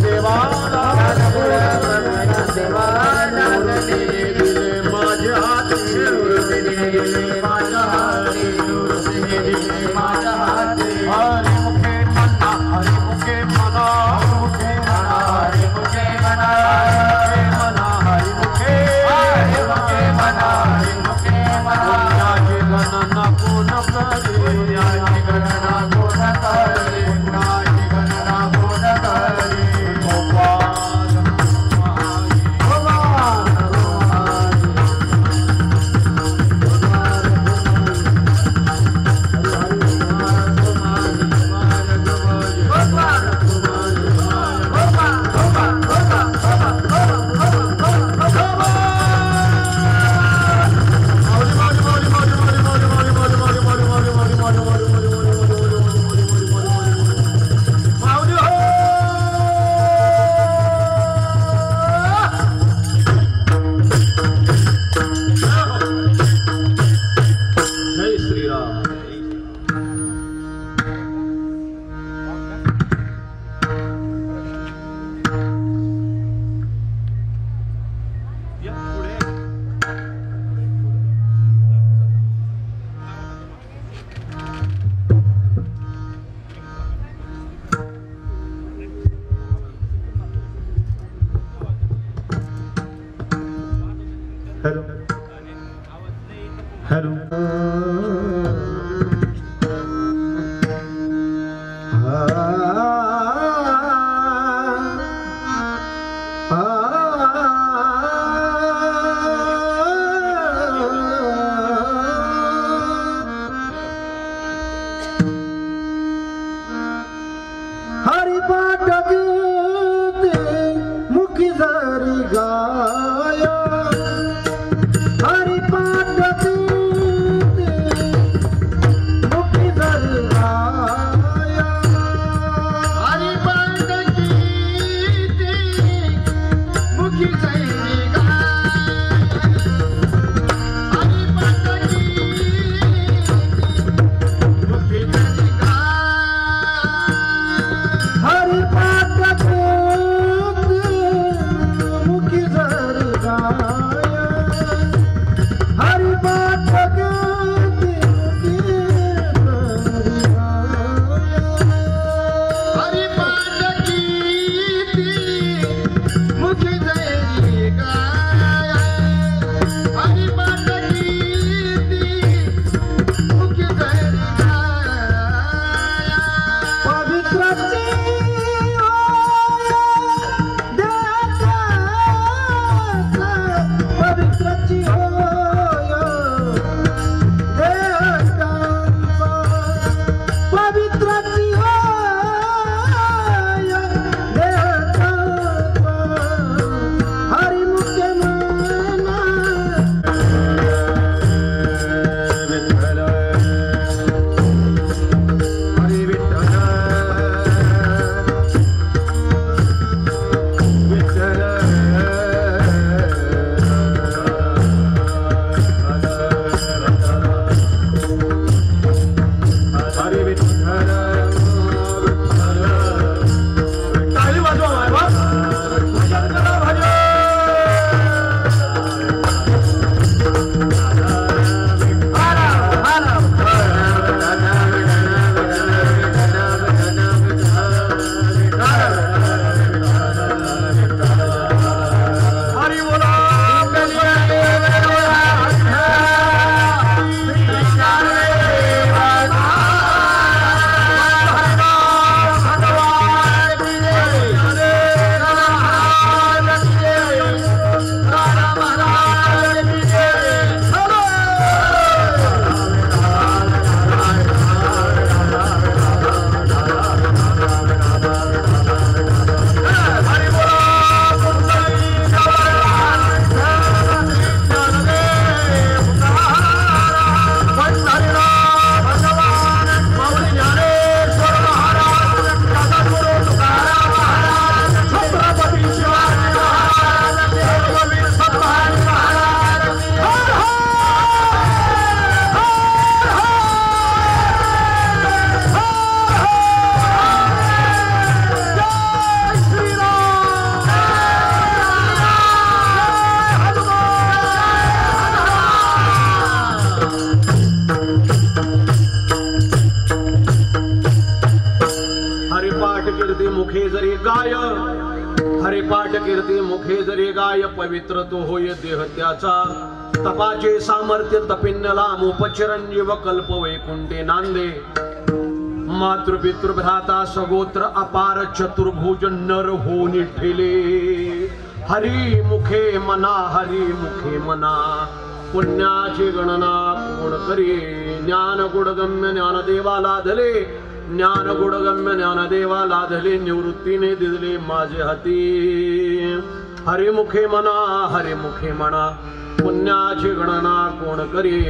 देवा हरिपाठ कीर्ती मुखे जरी गाय पवित्र तो होय देह त्याचा तपाचे सामर्थ्य तपिन्नला उपचिरंजीव कल्प वैकुंठे नांदे मातृपितृ भ्राता सगोत्र अपार चतुर्भुज नर होनी ठेले हरी मुखे मना पुण्याची गणना कोण करी ज्ञान गुणगम्य ज्ञान देवाला धले ज्ञान गुणगम्य ज्ञान देवाला धले निवृत्तीने दिले माझे हाती हरिमुखे मना पुण्याची गणना कोण करी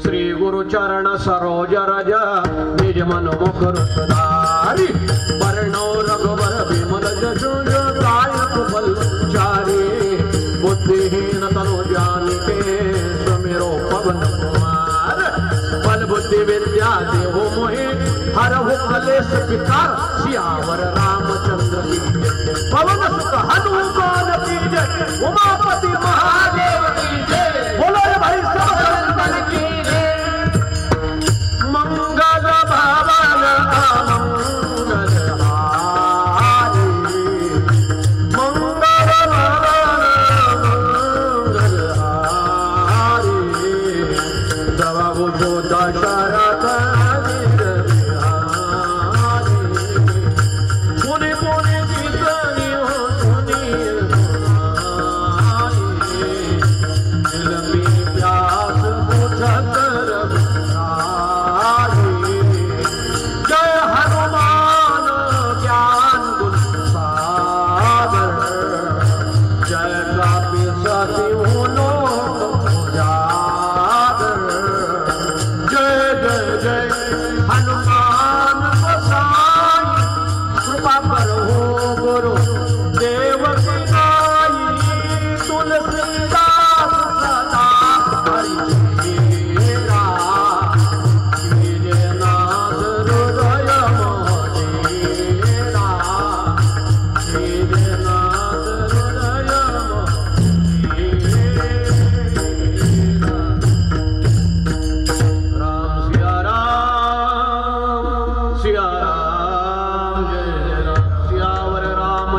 श्री गुरुचरण सरोज रज निज मन मुखर सदारी वर्णो रघुवर विमल जसु गायक बल चारी बुद्धिहीन तनु जानिके समीरो पवन कुमार बल बुद्धि विद्या देहो मोहे हरहु कलेश विकार सियावर रामचंद्र की पवन सुत हनुमान की जय उमापति महादेव की जय बोलो रे भाई सब संतन की जय मंगल भवन मंगल हारी मंगल भवन मंगल हारी दवा बुझो दशरथ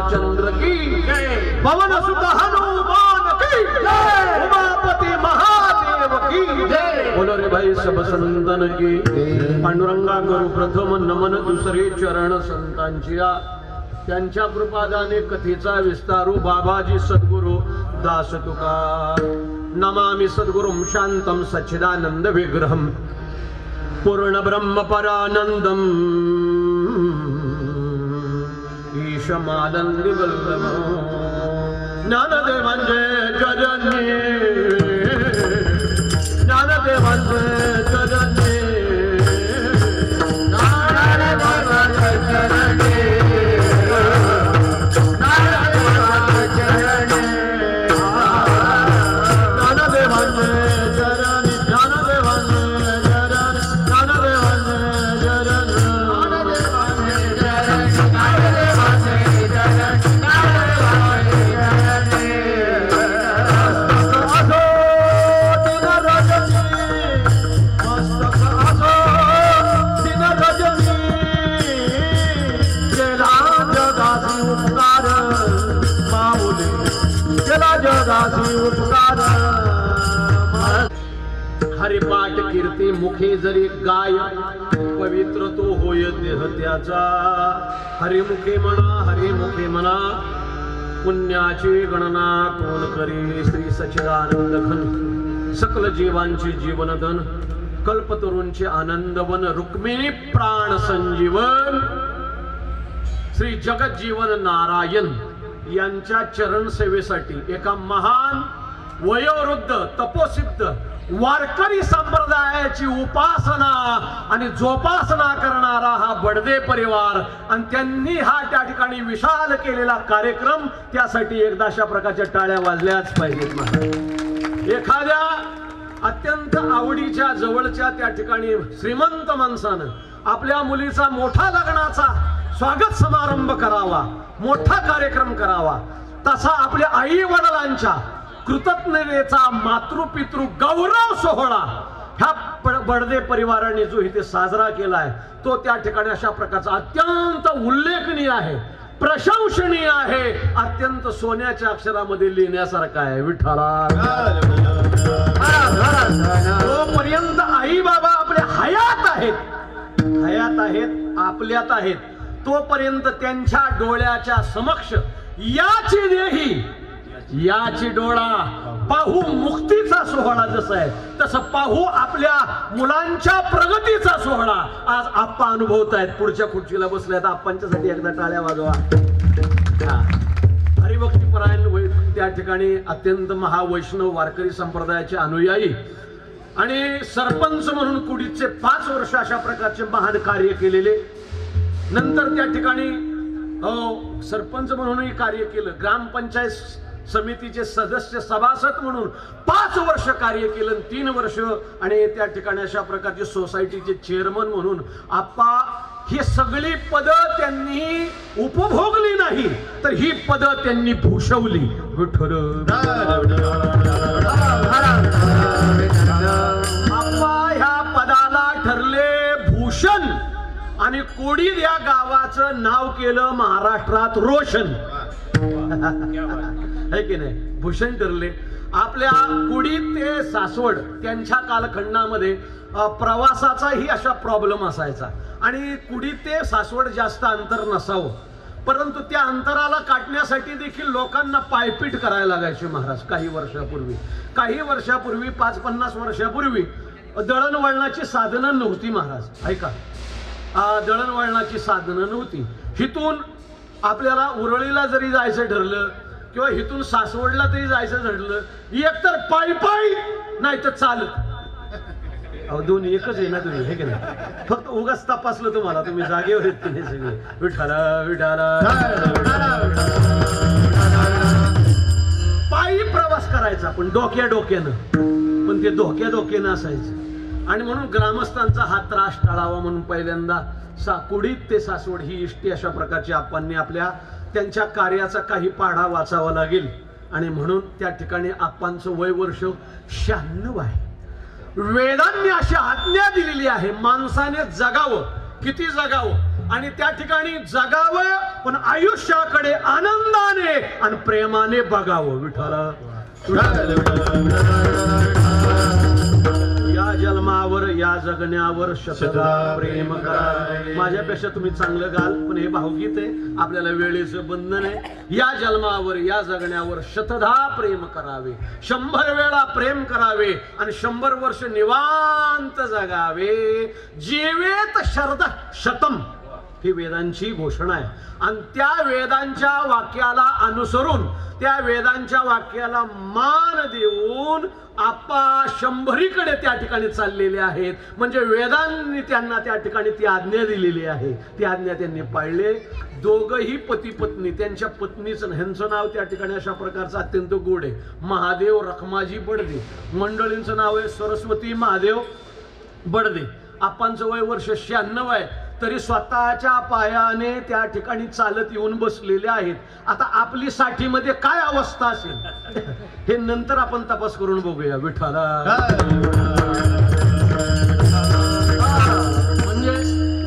रामचंद्र की जय, पवन सुत हनुमान की जय, उमापति महादेव की जय, बोलो रे भाई सब संतन की। पांडुरंगा करू प्रथम नमन, दुसरे चरण संतांची, त्यांच्या कृपादाने कथेचा विस्तारू बाबाजी सद्गुरु दास तुका। नमामि सद्गुरुं शांतं सच्चिदानंद विग्रहं पूर्ण ब्रह्म परानंदम ईशमानंद वल्लभं ज्ञानदेवांचे चरणी, ज्ञानदेवांचे चरणी, ज्ञानदेवांचे चरणी, हरिपाठ कीर्ती मुखे जरी गाय, पवित्र तो होय देह त्याचा। हरिमुखे म्हणा, हरिमुखे म्हणा, पुण्याची गणना कोण करी। श्री सच्चिदानंद घन सकल जीवांचे जीवनधन, कल्पतरूंचे आनंदवन, रुक्मिणी प्राण संजीवन, श्री जगज्जीवन नारायण यांच्या चरण सेवेसाठी एका महान वयोवृद्ध तपोसिद्ध वारकरी संप्रदायाची उपासना आणि जोपासना करणारा हा बडदे परिवार, आणि त्यांनी हा त्या ठिकाणी विशाल केलेला कार्यक्रम, त्यासाठी एकदा अशा प्रकारच्या टाळ्या वाजल्याच पाहिजेत। एखाद्या अत्यंत आवडीच्या जवळच्या त्या ठिकाणी श्रीमंत माणसानं आपल्या मुलीचा मोठा लग्नाचा स्वागत समारंभ करावा, मोठा कार्यक्रम करावा, तसा आपल्या आई वडिलांच्या कृतज्ञतेचा मातृपितृ गौरव सोहळा ह्या बडदे परिवाराने जो इथे साजरा केलाय, तो त्या ठिकाणी अशा प्रकारचा अत्यंत उल्लेखनीय आहे, प्रशंसनीय आहे, अत्यंत सोन्याच्या अक्षरामध्ये लिहिण्यासारखा आहे। विठ्ठला जोपर्यंत आई बाबा आपल्या हयात आहेत, आपल्यात आहेत, तोपर्यंत त्यांच्या डोळ्याच्या समक्ष याची देही याची डोळा पाहू मुक्तीचा सोहळा जसा आहे, तसं पाहू आपल्या मुलांच्या प्रगतीचा सोहळा आज आप्पा अनुभवत आहेत। पुढच्या खुर्चीला बसल्यात, आप्पांच्यासाठी एकदा टाळ्या वाजवा। हरिभक्ती परायण त्या ठिकाणी अत्यंत महावैष्णव वारकरी संप्रदायाचे अनुयायी आणि सरपंच म्हणून कुडीचे 5 वर्ष अशा प्रकारचे महान कार्य केलेले, नंतर त्या ठिकाणी सरपंच म्हणूनही कार्य केलं, ग्रामपंचायत समितीचे सदस्य सभासद म्हणून 5 वर्ष कार्य केलं, 3 वर्ष, आणि त्या ठिकाणी अशा प्रकारचे सोसायटीचे चेअरमन म्हणून आप्पा ही सगळी पदं त्यांनी उपभोगली नाही, तर ही पदं त्यांनी भूषवली। आप्पा ह्या पदाला ठरले भूषण, आणि कोडीद या गावाचं नाव केलं महाराष्ट्रात रोशन, है की नाही? भूषण ठरले। आपल्या कुडीद ते सासवड त्यांच्या कालखंडामध्ये प्रवासाचाही अशा प्रॉब्लेम असायचा, आणि कुडीद ते सासवड जास्त अंतर नसावं, परंतु त्या अंतराला काटण्यासाठी देखील लोकांना पायपीट करायला लागायची महाराज। काही वर्षापूर्वी 5-50 वर्षापूर्वी दळणवळणाची साधनं नव्हती महाराज, ऐका, दळणवळणाची साधनं नव्हती। हिथून आपल्याला उरळीला जरी जायचं ठरलं किंवा हिथून सासवडला तरी जायचं ठरलं, एकतर पायी नाही तर चालत, दोन्ही एकच आहे ना तुम्ही, हे की नाही? फक्त उगाच तपासलं तुम्हाला, तुम्ही जागेवर येत नाही सगळे। विठाला विठाला पायी प्रवास करायचा, पण डोक्यानं, पण ते डोक्यानं असायचं, आणि म्हणून ग्रामस्थांचा हा त्रास टाळावा म्हणून पहिल्यांदा कुडीद ते सासवड ही इष्टी अशा प्रकारची आप्पांनी आपल्या त्यांच्या कार्याचा काही पाढा वाचावा लागेल, आणि म्हणून त्या ठिकाणी आप्पांचं वय वर्ष 96 आहे। वेदांनी अशी आज्ञा दिलेली आहे, माणसाने जगावं, किती जगावं, आणि त्या ठिकाणी जगावं, पण आयुष्याकडे आनंदाने आणि प्रेमाने बघावं. विठ्ठला या जन्मावर या जगण्यावर शतदा प्रेम करावे. माझ्यापेक्षा तुम्ही चांगलं गाल, पण हे भावगीत आहे, आपल्याला वेळेचं बंधन आहे. या जन्मावर या जगण्यावर शतदा प्रेम करावे, 100 वेळा प्रेम करावे आणि 100 वर्ष निवांत जगावे. जीवेत शरद शतम ही वेदांची घोषणा आहे. आणि त्या वेदांच्या वाक्याला अनुसरून, त्या वेदांच्या वाक्याला मान देऊन आपा 100कडे त्या ठिकाणी चाललेले आहेत. म्हणजे वेदांनी त्यांना त्या ठिकाणी ती आज्ञा दिलेली आहे, ती आज्ञा त्यांनी पाळले. दोघही पती पत्नी, त्यांच्या पत्नीचं ह्यांचं नाव त्या ठिकाणी अशा प्रकारचं अत्यंत गोड आहे, महादेव रखमाजी बडदे. मंडळींचं नाव आहे सरस्वती महादेव बडदे. आपांचं वय वर्ष 96 आहे, तरी स्वतःच्या पायाने त्या ठिकाणी चालत येऊन बसलेले आहेत. आता आपली 60 मध्ये काय अवस्था असेल हे नंतर आपण तपास करून बघूया. विठ्ठला म्हणजे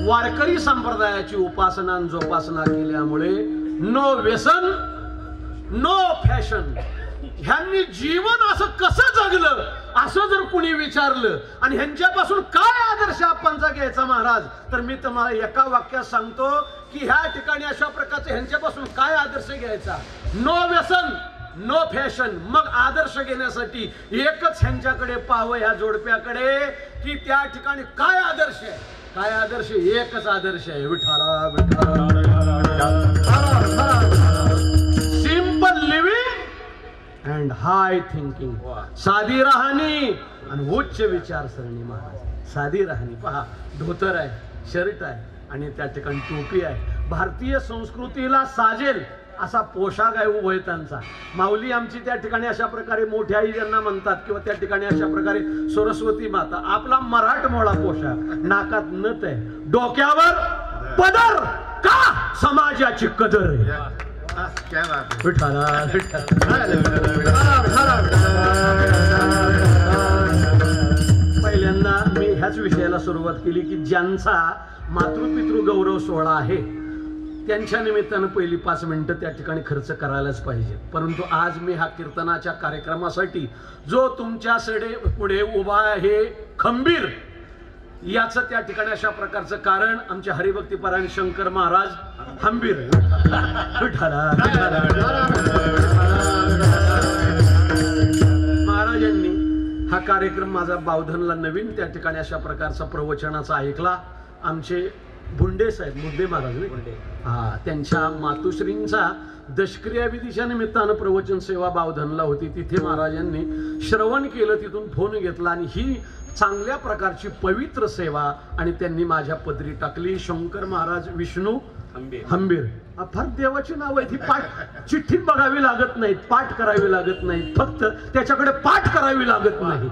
वारकरी संप्रदायाची उपासना आणि जोपासना केल्यामुळे नो व्यसन नो फॅशन. ह्यांनी जीवन असं कसं जगलं असं जर कुणी विचारलं आणि ह्यांच्यापासून काय आदर्श आपणचा घ्यायचा महाराज, तर मी तुम्हाला एका वाक्यात सांगतो की ह्या ठिकाणी अशा प्रकारचे ह्यांच्यापासून काय आदर्श घ्यायचा. नो व्यसन नो फॅशन. मग आदर्श घेण्यासाठी एकच ह्यांच्याकडे पाहावं, ह्या जोडप्याकडे, की त्या ठिकाणी काय आदर्श आहे. काय आदर्श? एकच आदर्श आहे, विठ्ठला simple living and high thinking. साधी राहणी आणि उच्च विचारसरणी. महाराज साधी राहणी पहा, धोतर आहे, शर्ट आहे आणि त्या ठिकाणी टोपी आहे. भारतीय संस्कृतीला साजेल असा पोशाख आहे उभयतांचा. माऊली आमची त्या ठिकाणी अशा प्रकारे मोठी आई ज्यांना म्हणतात, किंवा त्या ठिकाणी अशा प्रकारे सरस्वती माता. आपला मराठमोळा पोशाख, नाकात नथ आहे, डोक्यावर पदर, का समाजाची कदर आहे. पहिल्यांदा मी ह्याच विषयाला सुरुवात केली की ज्यांचा मातृपितृ गौरव सोहळा आहे त्यांच्या निमित्तानं पहिली 5 मिनिटं त्या ठिकाणी खर्च करायलाच पाहिजे. परंतु आज मी ह्या कीर्तनाच्या कार्यक्रमासाठी जो तुमच्या पुढे उभा आहे खंबीर, याचं त्या ठिकाणी अशा प्रकारचं कारण आमचे हरिभक्तीपरायण शंकर महाराज खंबीर. महाराजांनी हा कार्यक्रम माझा बावधनला नवीन त्या ठिकाणी अशा प्रकारचा प्रवचनाचा ऐकला. आमचे भुंडे साहेब, मुद्दे महाराज, हा, त्यांच्या मातुश्रींचा दशक्रिया विधीच्या निमित्तानं प्रवचन सेवा बावधनला होती. तिथे महाराजांनी श्रवण केलं, तिथून फोन घेतला आणि ही चांगल्या प्रकारची पवित्र सेवा आणि त्यांनी माझ्या पदरी टाकली. शंकर महाराज विष्णू हंबीर. फार देवाची नाव आहे, ती पाठ चिठ्ठीत बघावी लागत नाहीत, पाठ करावी लागत नाही, फक्त त्याच्याकडे पाठ करावी लागत नाही.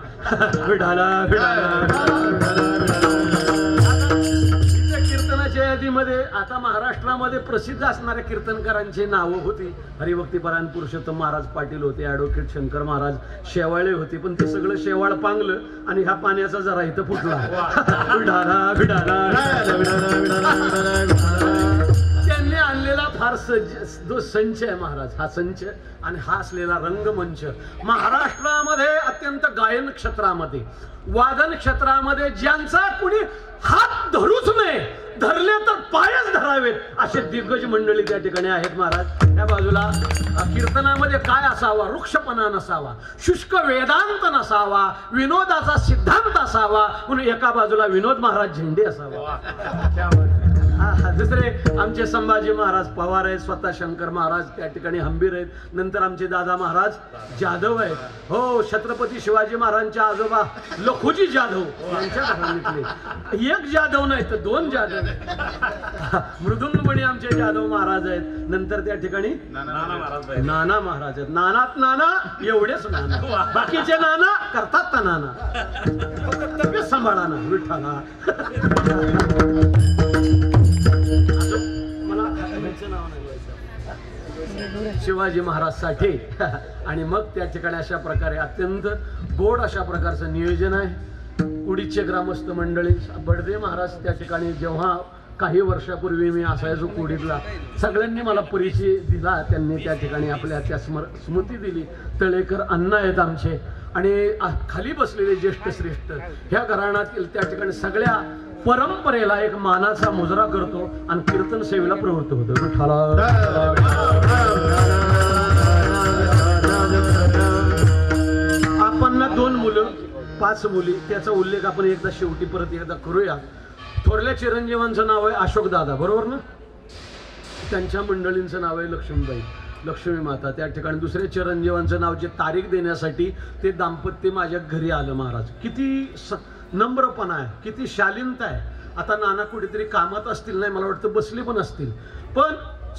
कीर्तनाच्या यादीमध्ये आता महाराष्ट्रामध्ये प्रसिद्ध असणाऱ्या कीर्तनकारांची नावं होती. हरिभक्तीपरायण पुरुषोत्तम महाराज पाटील होते, ॲडव्होकेट शंकर महाराज शेवाळे होते, पण ते सगळं शेवाळ पांगलं आणि ह्या पाण्याचा जरा इथं फुटला. त्यांनी आणलेला फार जो संच आहे महाराज, हा संच आणि हा असलेला रंगमंच महाराष्ट्रामध्ये अत्यंत गायन क्षेत्रामध्ये, वादन क्षेत्रामध्ये ज्यांचा कुणी हात धरूच नये, धरले तर पायच धरावेत असे दिग्गज मंडळी त्या ठिकाणी आहेत. महाराज त्या बाजूला कीर्तनामध्ये काय असावा? वृक्षपणा नसावा, शुष्क वेदांत नसावा, विनोदाचा सिद्धांत असावा, म्हणून एका बाजूला विनोद महाराज झेंडे असावा. दुसरे आमचे संभाजी महाराज पवार आहेत, स्वतः शंकर महाराज त्या ठिकाणी हंबीर आहेत. नंतर आमचे दादा महाराज जाधव आहेत. हो, छत्रपती शिवाजी महाराजांचे आजोबा लखुजी जाधव यांच्या घराण्यातले एक जाधव नाही तर 2 जाधव. मृदुंगमणी आमचे जाधव महाराज आहेत. नंतर त्या ठिकाणी नाना महाराज आहेत. नानात नाना, एवढेच नाना, बाकीचे नाना करतात तर नाना, तब्येत सांभाळा ना विठ्ठला. शिवाजी महाराज साठे आणि मग त्या ठिकाणी अशा प्रकारे अत्यंत गोड अशा प्रकारचं नियोजन आहे. उडीचे ग्रामस्थ मंडळी, बडदे महाराज त्या ठिकाणी जेव्हा काही वर्षापूर्वी मी असायचो कोडीतला, सगळ्यांनी मला परिचय दिला, त्यांनी त्या ठिकाणी आपल्या त्या स्मृती दिली. तळेकर अण्णा आहेत आमचे, आणि खाली बसलेले ज्येष्ठ श्रेष्ठ ह्या घराण्यातील त्या ठिकाणी सगळ्या परंपरेला एक मानाचा मुजरा करतो आणि कीर्तन सेवेला प्रवृत्त होतो. आपण 2 मुलं 5 मुली, त्याचा उल्लेख आपण एकदा शेवटी परत एकदा करूया. थोरल्या चिरंजीवांचं नाव आहे अशोक दादा, बरोबर ना? त्यांच्या मंडळींचं नाव आहे लक्ष्मीबाई, लक्ष्मी माता. त्या ठिकाणी दुसऱ्या चिरंजीवांचं नाव जे तारीख देण्यासाठी ते दाम्पत्य माझ्या घरी आलं. महाराज किती नम्रपणा आहे, किती शालीनता आहे. आता नाना कुठेतरी कामात असतील, नाही मला वाटतं बसले पण असतील, पण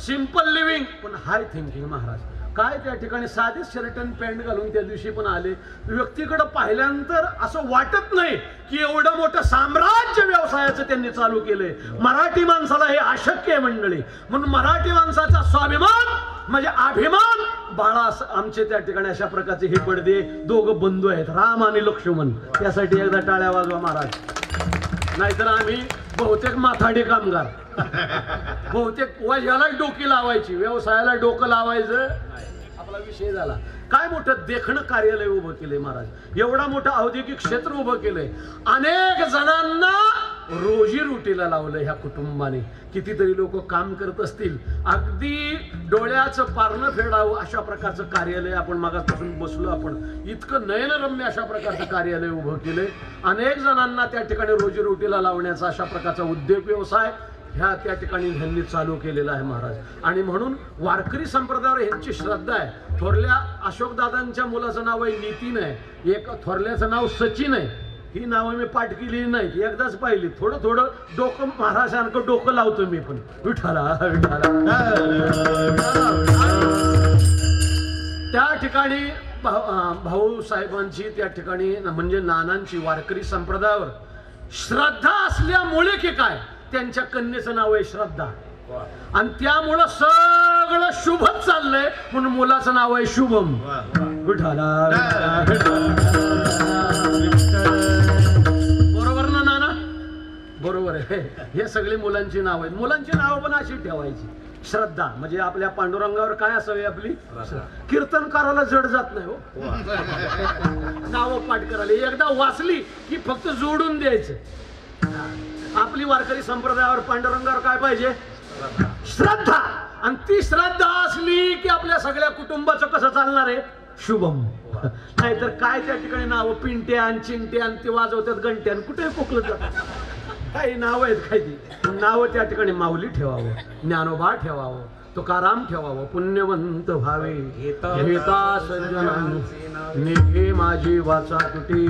सिंपल लिव्हिंग पण हाय थिंकिंग. महाराज काय त्या ठिकाणी साधे शर्ट आणि पॅन्ट घालून त्या दिवशी पण आले. व्यक्तीकडे पाहिल्यानंतर असं वाटत नाही की एवढं मोठं साम्राज्य व्यवसायाचं त्यांनी चालू केलंय. मराठी माणसाला हे अशक्य आहे मंडळी, म्हणून मराठी माणसाचा स्वाभिमान म्हणजे अभिमान बाळा आमचे त्या ठिकाणी अशा प्रकारचे हे पडदे 2 बंधू आहेत, राम आणि लक्ष्मण. त्यासाठी एकदा टाळ्या वाजवा महाराज. नाहीतर आम्ही बहुतेक माथाडी कामगार, बहुतेक याला डोकी लावायची, व्यवसायाला डोकं लावायचं आपला विषय झाला. काय मोठं देखणं कार्यालय उभं केलंय महाराज, एवढा मोठं औद्योगिक क्षेत्र उभं केलंय, अनेक जणांना रोजी रोटीला लावलं ह्या कुटुंबाने. कितीतरी लोक काम करत असतील, अगदी डोळ्याचं पारणं फेडावं अशा प्रकारचं कार्यालय आपण मागासपासून बसलो. आपण इतकं नयनरम्य अशा प्रकारचं कार्यालय उभं केलंय, अनेक जणांना त्या ठिकाणी रोजी रोटीला लावण्याचा अशा प्रकारचा उद्योग व्यवसाय ह्या त्या ठिकाणी ह्यांनी चालू केलेला आहे महाराज. आणि म्हणून वारकरी संप्रदायावर ह्यांची श्रद्धा आहे. थोरल्या अशोकदादांच्या मुलाचं नाव आहे नितीन आहे, एक थोरल्याचं नाव सचिन आहे. ही नावं मी पाठ केलेली नाहीत, एकदाच पाहिली. थोडं थोडं डोकं महाराजांकडं डोकं लावतो मी पण. विठाला विठाला. त्या ठिकाणी भाऊ साहेबांची त्या ठिकाणी म्हणजे नानांची वारकरी संप्रदायावर श्रद्धा असल्यामुळे की काय त्यांच्या कन्येचं नाव आहे श्रद्धा, आणि त्यामुळं सगळं शुभच चाललंय, म्हणून मुलाचं नाव आहे शुभम. विठाला. बरोबर ना नाना? बरोबर आहे. हे सगळी मुलांची नाव आहेत. मुलांची नाव पण अशी ठेवायची. श्रद्धा म्हणजे आपल्या पांडुरंगावर काय असावी आपली कीर्तनकाराला जड जात नाही हो नावं पाठ करायला. एकदा वाचली की फक्त जोडून द्यायचं. आपली वारकरी संप्रदायावर पांडुरंगावर काय पाहिजे? श्रद्धा. आणि ती श्रद्धा असली की आपल्या सगळ्या कुटुंबाचं कसं चालणार आहे? शुभम. नाहीतर काय त्या ठिकाणी नाव पिंट्यान चिंट्यान ते वाजवतात घंट्यान, कुठे कोकलत जातात. काही नाव आहेत काही ती नावं त्या ठिकाणी माऊली ठेवावं, ज्ञानोबा ठेवावं, तुकाराम ठेवावं, पुण्यवंत व्हावे. घेता सज्जनांचे माझी वाचा तुटी.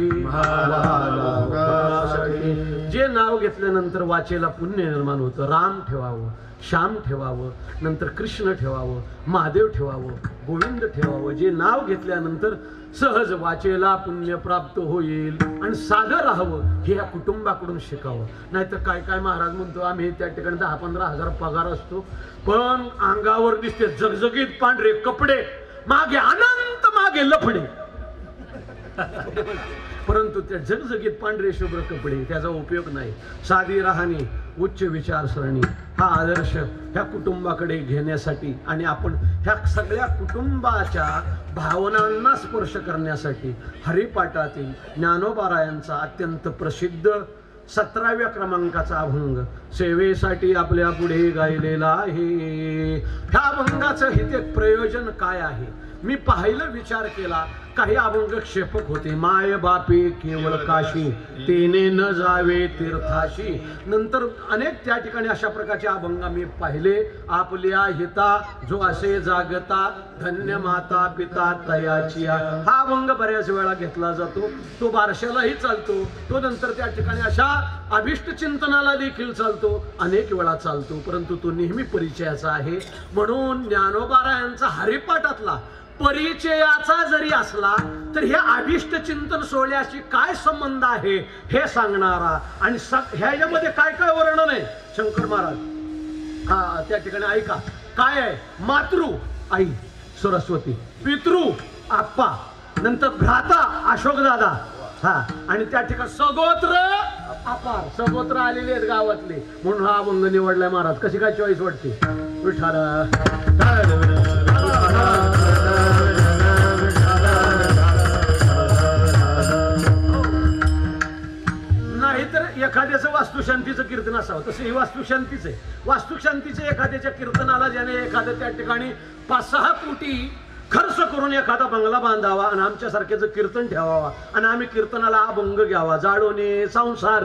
जे नाव घेतल्यानंतर वाचेला पुण्य निर्माण होतं. राम ठेवावं, श्याम ठेवावं, नंतर कृष्ण ठेवावं, महादेव ठेवावं, गोविंद ठेवावं. जे नाव घेतल्यानंतर सहज वाचेला पुण्य प्राप्त होईल आणि साधं राहावं हे या कुटुंबाकडून शिकावं. नाहीतर काय काय महाराज म्हणतो आम्ही त्या ठिकाणी 10-15 हजार पगार असतो, पण अंगावर दिसते जगजगीत पांढरे कपडे, मागे अनंत मागे लफडे. परंतु त्या जगजगीत पांढरे शुभ्र कपडे त्याचा उपयोग नाही. साधी राहणी, उच्च विचारसरणी हा आदर्श ह्या कुटुंबाकडे घेण्यासाठी आणि आपण ह्या सगळ्या कुटुंबाच्या भावनांना स्पर्श करण्यासाठी हरिपाठातील ज्ञानोबारायांचा अत्यंत प्रसिद्ध 17व्या क्रमांकाचा अभंग सेवेसाठी आपल्या पुढे गायलेला आहे. ह्या अभंगाचं हिते प्रयोजन काय आहे? मी पाहिलं, विचार केला. काही अभंग क्षेपक होते. माय बापे केवळ काशी, तेने न जावे तीर्थाशी. नंतर अनेक त्या ठिकाणी अशा प्रकारचे अभंग मी पाहिले. आपल्या हिता जो असे जागता, धन्य माता पिता तयाची. हा अभंग बऱ्याच वेळा घेतला जातो. तो बारशालाही चालतो, तो नंतर त्या ठिकाणी अशा अभिष्ट चिंतनाला देखील चालतो, अनेक वेळा चालतो, परंतु तो नेहमी परिचयाचा आहे. म्हणून ज्ञानोबारायांचा हरिपाठातला परिचयाचा जरी असला तर हे अभिष्ट चिंतन सोहळ्याशी काय संबंध आहे हे सांगणारा आणि ह्याच्यामध्ये काय काय वर्णन आहे शंकर महाराज हा त्या ठिकाणी ऐका. काय आहे? मातृ आई सरस्वती, पितृ आप्पा, नंतर भ्राता अशोकदादा, हा, आणि त्या ठिकाणी सगोत्र अपार सर्वत्र आलेले आहेत गावातले, म्हणून हा अभंग निवडलाय महाराज. कशी काय चॉईस वाटते? विठाला नाहीतर एखाद्याचं वास्तुशांतीचं कीर्तन असावं, तसं ही वास्तुशांतीच आहे. वास्तुशांतीचे एखाद्याच्या कीर्तनाला ज्याने एखाद्या त्या ठिकाणी 5-6 कोटी खर्च करून एखादा बंगला बांधावा आणि आमच्यासारख्याचं कीर्तन ठेवावा आणि आम्ही कीर्तनाला अभंग घ्यावा. जाडोने संसार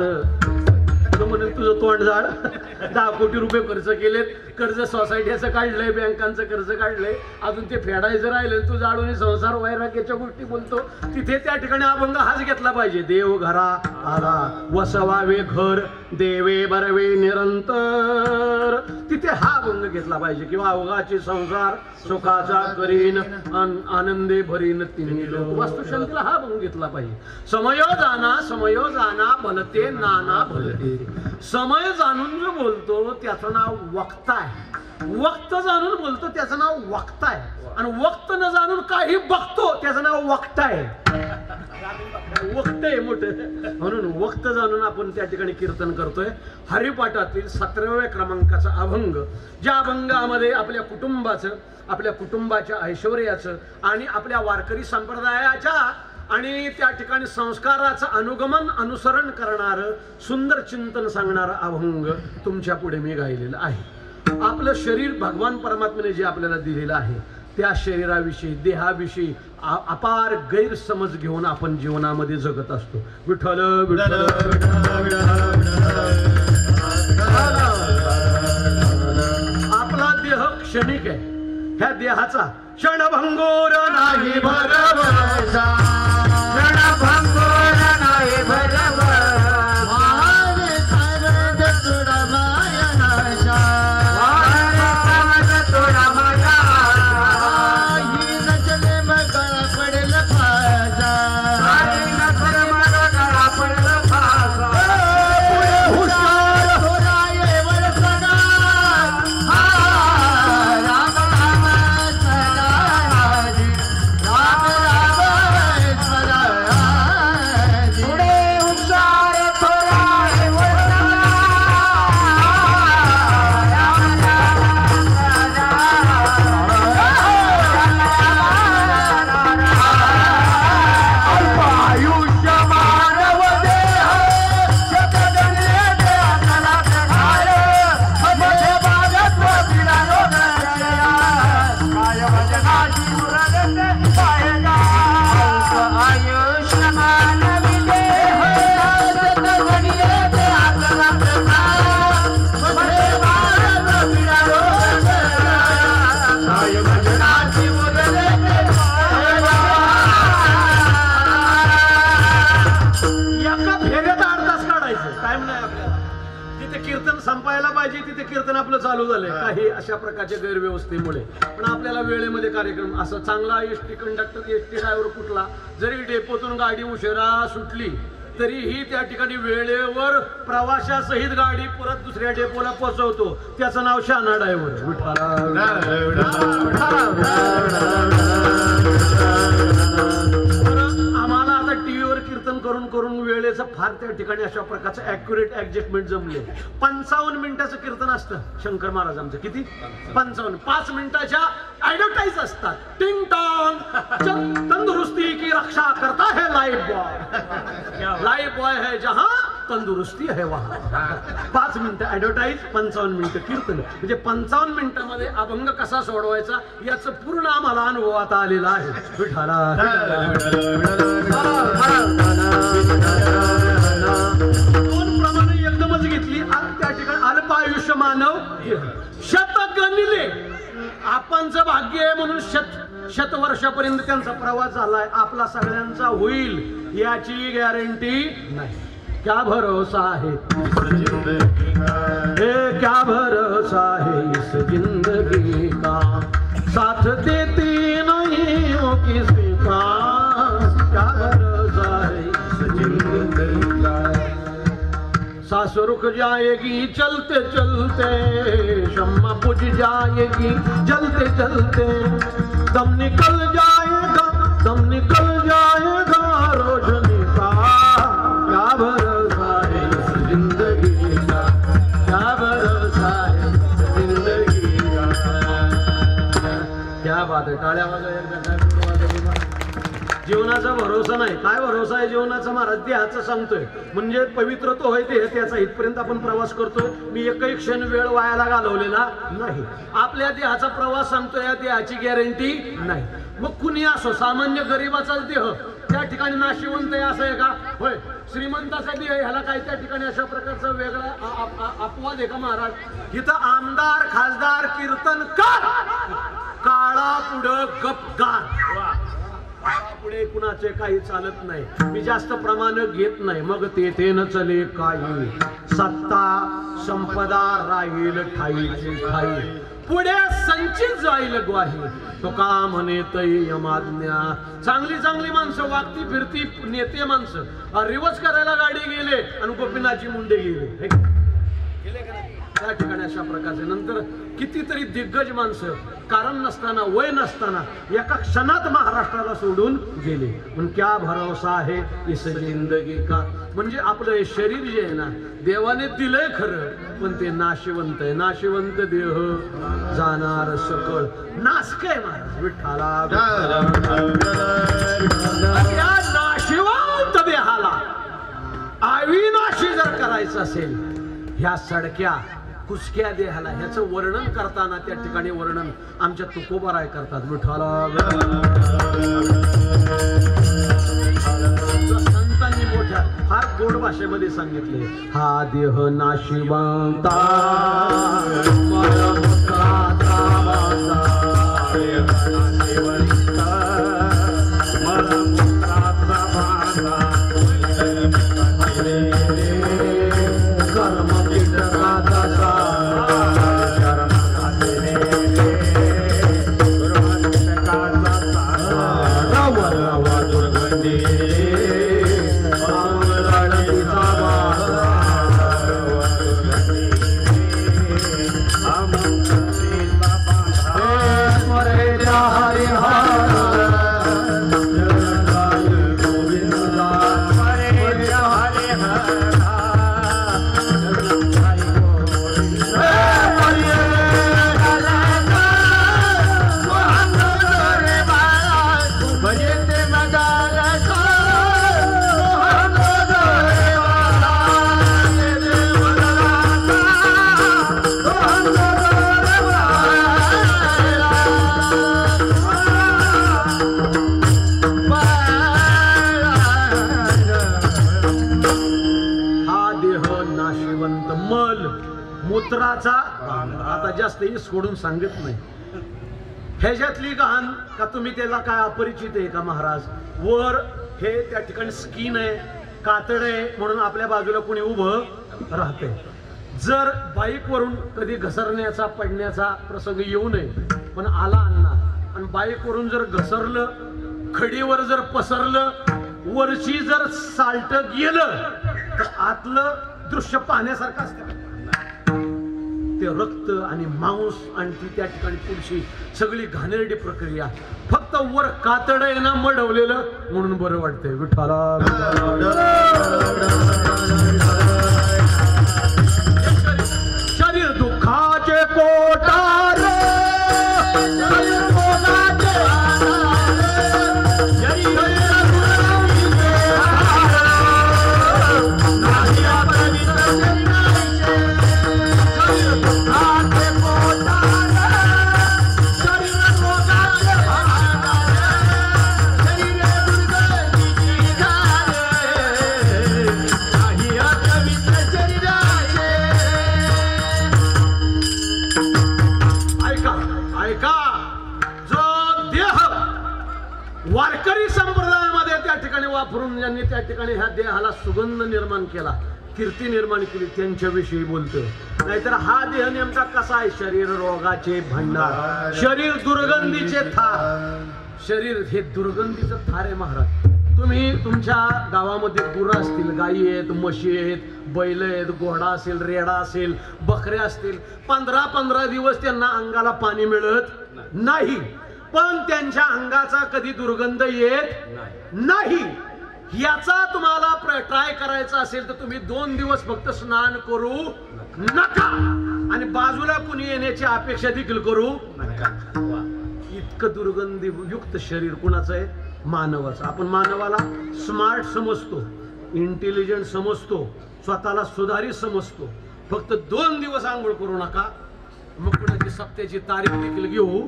म्हणून तुझं तोंड जाड. 10 कोटी रुपये खर्च केलेत, कर्ज सोसायटीचं काढलंय, बँकांचं कर्ज काढलंय, अजून ते फेडायचं राहिलं. तू जाडून संसार वैराग्याच्या गोष्टी बोलतो. तिथे त्या ठिकाणी अभंग हाच घेतला पाहिजे. देव घरा आला वसवावे घर, देवे बरवे निरंतर, तिथे हा अभंग घेतला पाहिजे. किंवा अवघाचे संसार सुखाचा करीन आनंदे भरीन तिन्ही लोक. वास्तुशांतीला हा अभंग घेतला पाहिजे. समयोजाना भलते नाना भलते. समय जाणून जो बोलतो त्याचं नाव वक्ता आहे. वक्त जाणून बोलतो त्याचं नाव वक्ता आहे. आणि वक्त न जाणून काही बघतो त्याचं नाव वक्ता आहे. वक्त आहे मोठं. म्हणून वक्त जाणून आपण त्या ठिकाणी कीर्तन करतोय. हरिपाठातील 17व्या क्रमांकाचा अभंग, ज्या अभंगामध्ये आपल्या कुटुंबाचं, आपल्या कुटुंबाच्या ऐश्वर्याचं आणि आपल्या वारकरी संप्रदायाच्या आणि त्या ठिकाणी संस्काराचं अनुगमन अनुसरण करणारं सुंदर चिंतन सांगणारं अभंग तुमच्या पुढे मी गायलेलं आहे. आपलं शरीर भगवान परमात्म्याने जे आपल्याला दिलेलं आहे त्या शरीराविषयी, देहाविषयी अपार गैरसमज घेऊन आपण जीवनामध्ये जगत असतो. विठ्ठल विठ्ठल आपला देह क्षणिक आहे. ह्या देहाचा क्षणभंगूर नाही भरवसा, क्षणभंगूर नाही भरवसा, वारे सरद तुडा मायनाशा, वारे सरद तुडा मायनाशा, ही नचले मगळा पडेल फासा, ही नचले मगळा पडेल फासा, पुढे हुशार थोराये वरसना, चालू झालंय काही अशा प्रकारच्या गैरव्यवस्थेमुळे. पण आपल्याला वेळेमध्ये कार्यक्रम असा चांगला एसटी कंडक्टर, एसटी ड्रायव्हर कुठला जरी डेपोतून गाडी उशिरा सुटली तरीही त्या ठिकाणी वेळेवर प्रवाशासहित गाडी परत दुसऱ्या डेपोला पोहोचवतो, त्याचं नाव शाना ड्रायव्हर. आम्हाला आता टीव्हीवर कीर्तन करून करून वेळेचं फार त्या ठिकाणी अशा प्रकारचं ॲक्युरेट ऍडजस्टमेंट जमले. 55 मिनिटाचं कीर्तन असतं शंकर महाराजांचं. किती? 55. 5 मिनिटाच्या ऍडव्हर्टाईज असतात. टिंग टॉंग, तंदुरुस्ती की रक्षा करता है लाइफ बॉय, लाइफ बॉय है जहां तंदुरुस्ती है वहां. 5 मिनिटं ऍडव्हर्टाईज, 55 मिनिटं कीर्तन. म्हणजे 55 मिनिटांमध्ये अभंग कसा सोडवायचा याचं पूर्ण आम्हाला अनुभव आता आलेला आहे. विठाला दोन प्रमाणे एकदमच घेतली. त्या ठिकाणी अल्पायुष्य मानव शतक गणिले. आपणचं भाग्य आहे म्हणून शतवर्षापर्यंत त्यांचा प्रवास झालाय. आपला सगळ्यांचा होईल याची गॅरंटी नाही. क्या भरोसा है क्या भरोसा है इस जिंदगी का, साथ देती नहीं हो किसी का, क्या भरोसा है इस जिंदगी का. सांस रुक जाएगी चलते चलते, शम्मा बुझ जाएगी जलते जलते, दम निकल जाएगा, दम निकल जाएगा रोशनी का, क्या भरोसा है इस क्या बात आहे, टाळ्या वाजवा. जीवनाचा भरोसा नाही. काय भरोसा आहे जीवनाचा महाराज? देहाचं सांगतोय. म्हणजे पवित्र तो होय देह त्याचा. इथपर्यंत आपण प्रवास करतोय. मी एकही क्षण वेळ वायाला घालवलेला नाही. आपल्या देहाचा प्रवास सांगतोय, या देहाची गॅरंटी नाही. मग कुणी असो, सामान्य गरीबाचाच देह त्या ठिकाणी नाशिवंत आहे असं आहे का? होय. श्रीमंताचा देह ह्याला काय त्या ठिकाणी अशा प्रकारचा वेगळा अपवाद आहे का महाराज? इथं आमदार खासदार कीर्तनकार काळा पुढं गपगार, पुढे कुणाचे काही चालत नाही. मी जास्त प्रमाण घेत नाही. मग तेथे न चले काही, सत्ता संपदा राहील ठाईची ठाई, पुढे संचित जाईल ग्वाही. तो का म्हणे तई यमाज्ञा. चांगली चांगली माणसं, वागती फिरती नेते माणसं रिवर्स करायला गाडी गेले आणि गोपीनाथची मुंडे गेले त्या ठिकाणी अशा प्रकारचे. नंतर कितीतरी दिग्गज माणसं कारण नसताना, वय नसताना एका क्षणात महाराष्ट्राला सोडून गेले. पण क्या भरोसा आहे इस जिंदगी का. म्हणजे आपलं हे शरीर जे आहे ना, देवाने दिलंय खरं, पण ते नाशिवंत आहे. नाशिवंत देह जाणार सकळ. नासक आहे महाराज विठ्ठला. या नाशिवंत देहाला अविनाशी जर करायचं असेल, ह्या सडक्या कुचक्या देहाला ह्याचं वर्णन करताना त्या ठिकाणी वर्णन आमच्या तुकोबाराय करतात. विठ्ठला संतांनी मोठ्या फार गोड भाषेमध्ये सांगितले. हा देह नाशिवंता आता जास्त सोडून सांगत नाही. ह्याच्यातली गहाण का तुम्ही त्याला काय अपरिचित आहे का महाराज? वर हे त्या ठिकाणी स्किन आहे, कातड आहे, म्हणून आपल्या बाजूला कोणी उभं राहते. जर बाईक वरून कधी घसरण्याचा पडण्याचा प्रसंग येऊ नये, पण आला अण्णा आणि बाईक वरून जर घसरलं, खडीवर जर पसरलं, वरची जर साल्ट गेलं, तर आतलं दृश्य पाहण्यासारखं असतं. ते रक्त आणि मांस आणि ती त्या ठिकाणी पुढची सगळी घाणेरडी प्रक्रिया. फक्त वर कातड आहे ना मडवलेलं, म्हणून बरं वाटतंय. विठ्ठला शरीर दुःखाचे कोटार, वारकरी संप्रदायामध्ये त्या ठिकाणी वापरून ज्यांनी त्या ठिकाणी ह्या देहाला सुगंध निर्माण केला, कीर्ती निर्माण केली, त्यांच्याविषयी बोलतोय. नाहीतर हा देह नेमका कसा आहे? शरीर रोगाचे भंडार, शरीर दुर्गंधीचे थार. शरीर हे दुर्गंधीचं थार आहे महाराज. तुम्ही तुमच्या गावामध्ये गुरं असतील, गायी आहेत, म्हशी आहेत, बैल आहेत, घोडा असेल, रेडा असेल, बकऱ्या असतील, 15-15 दिवस त्यांना अंगाला पाणी मिळत नाही, पण त्यांच्या अंगाचा कधी दुर्गंध येत नाही. याचा तुम्हाला ट्राय करायचा असेल तर तुम्ही 2 दिवस फक्त स्नान करू नका आणि बाजूला कुणी येण्याची अपेक्षा देखील करू नका. इतकं दुर्गंधीयुक्त शरीर कुणाचं आहे? मानवाचं. आपण मानवाला स्मार्ट समजतो, इंटेलिजंट समजतो, स्वतःला सुधारित समजतो. फक्त 2 दिवस आंघोळ करू नका, मग कुणाची सप्त्याची तारीख देखील घेऊ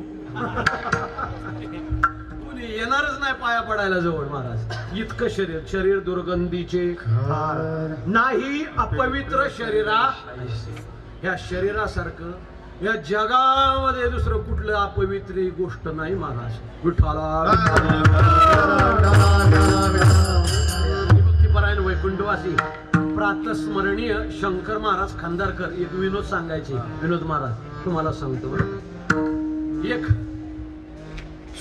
कोणी येणारच नाही पाया पडायला जवळ महाराज. इतकं शरीर दुर्गंधीचे नाही. अपवित्र शरीरा ह्या शरीरासारखं या जगामध्ये दुसरं कुठलं अपवित्री गोष्ट नाही महाराज. विठ्ठला भक्तिपरायण वैकुंठवासी प्रातस्मरणीय शंकर महाराज खांदारकर एक विनोद सांगायचे. विनोद महाराज तुम्हाला सांगतो बरं. एक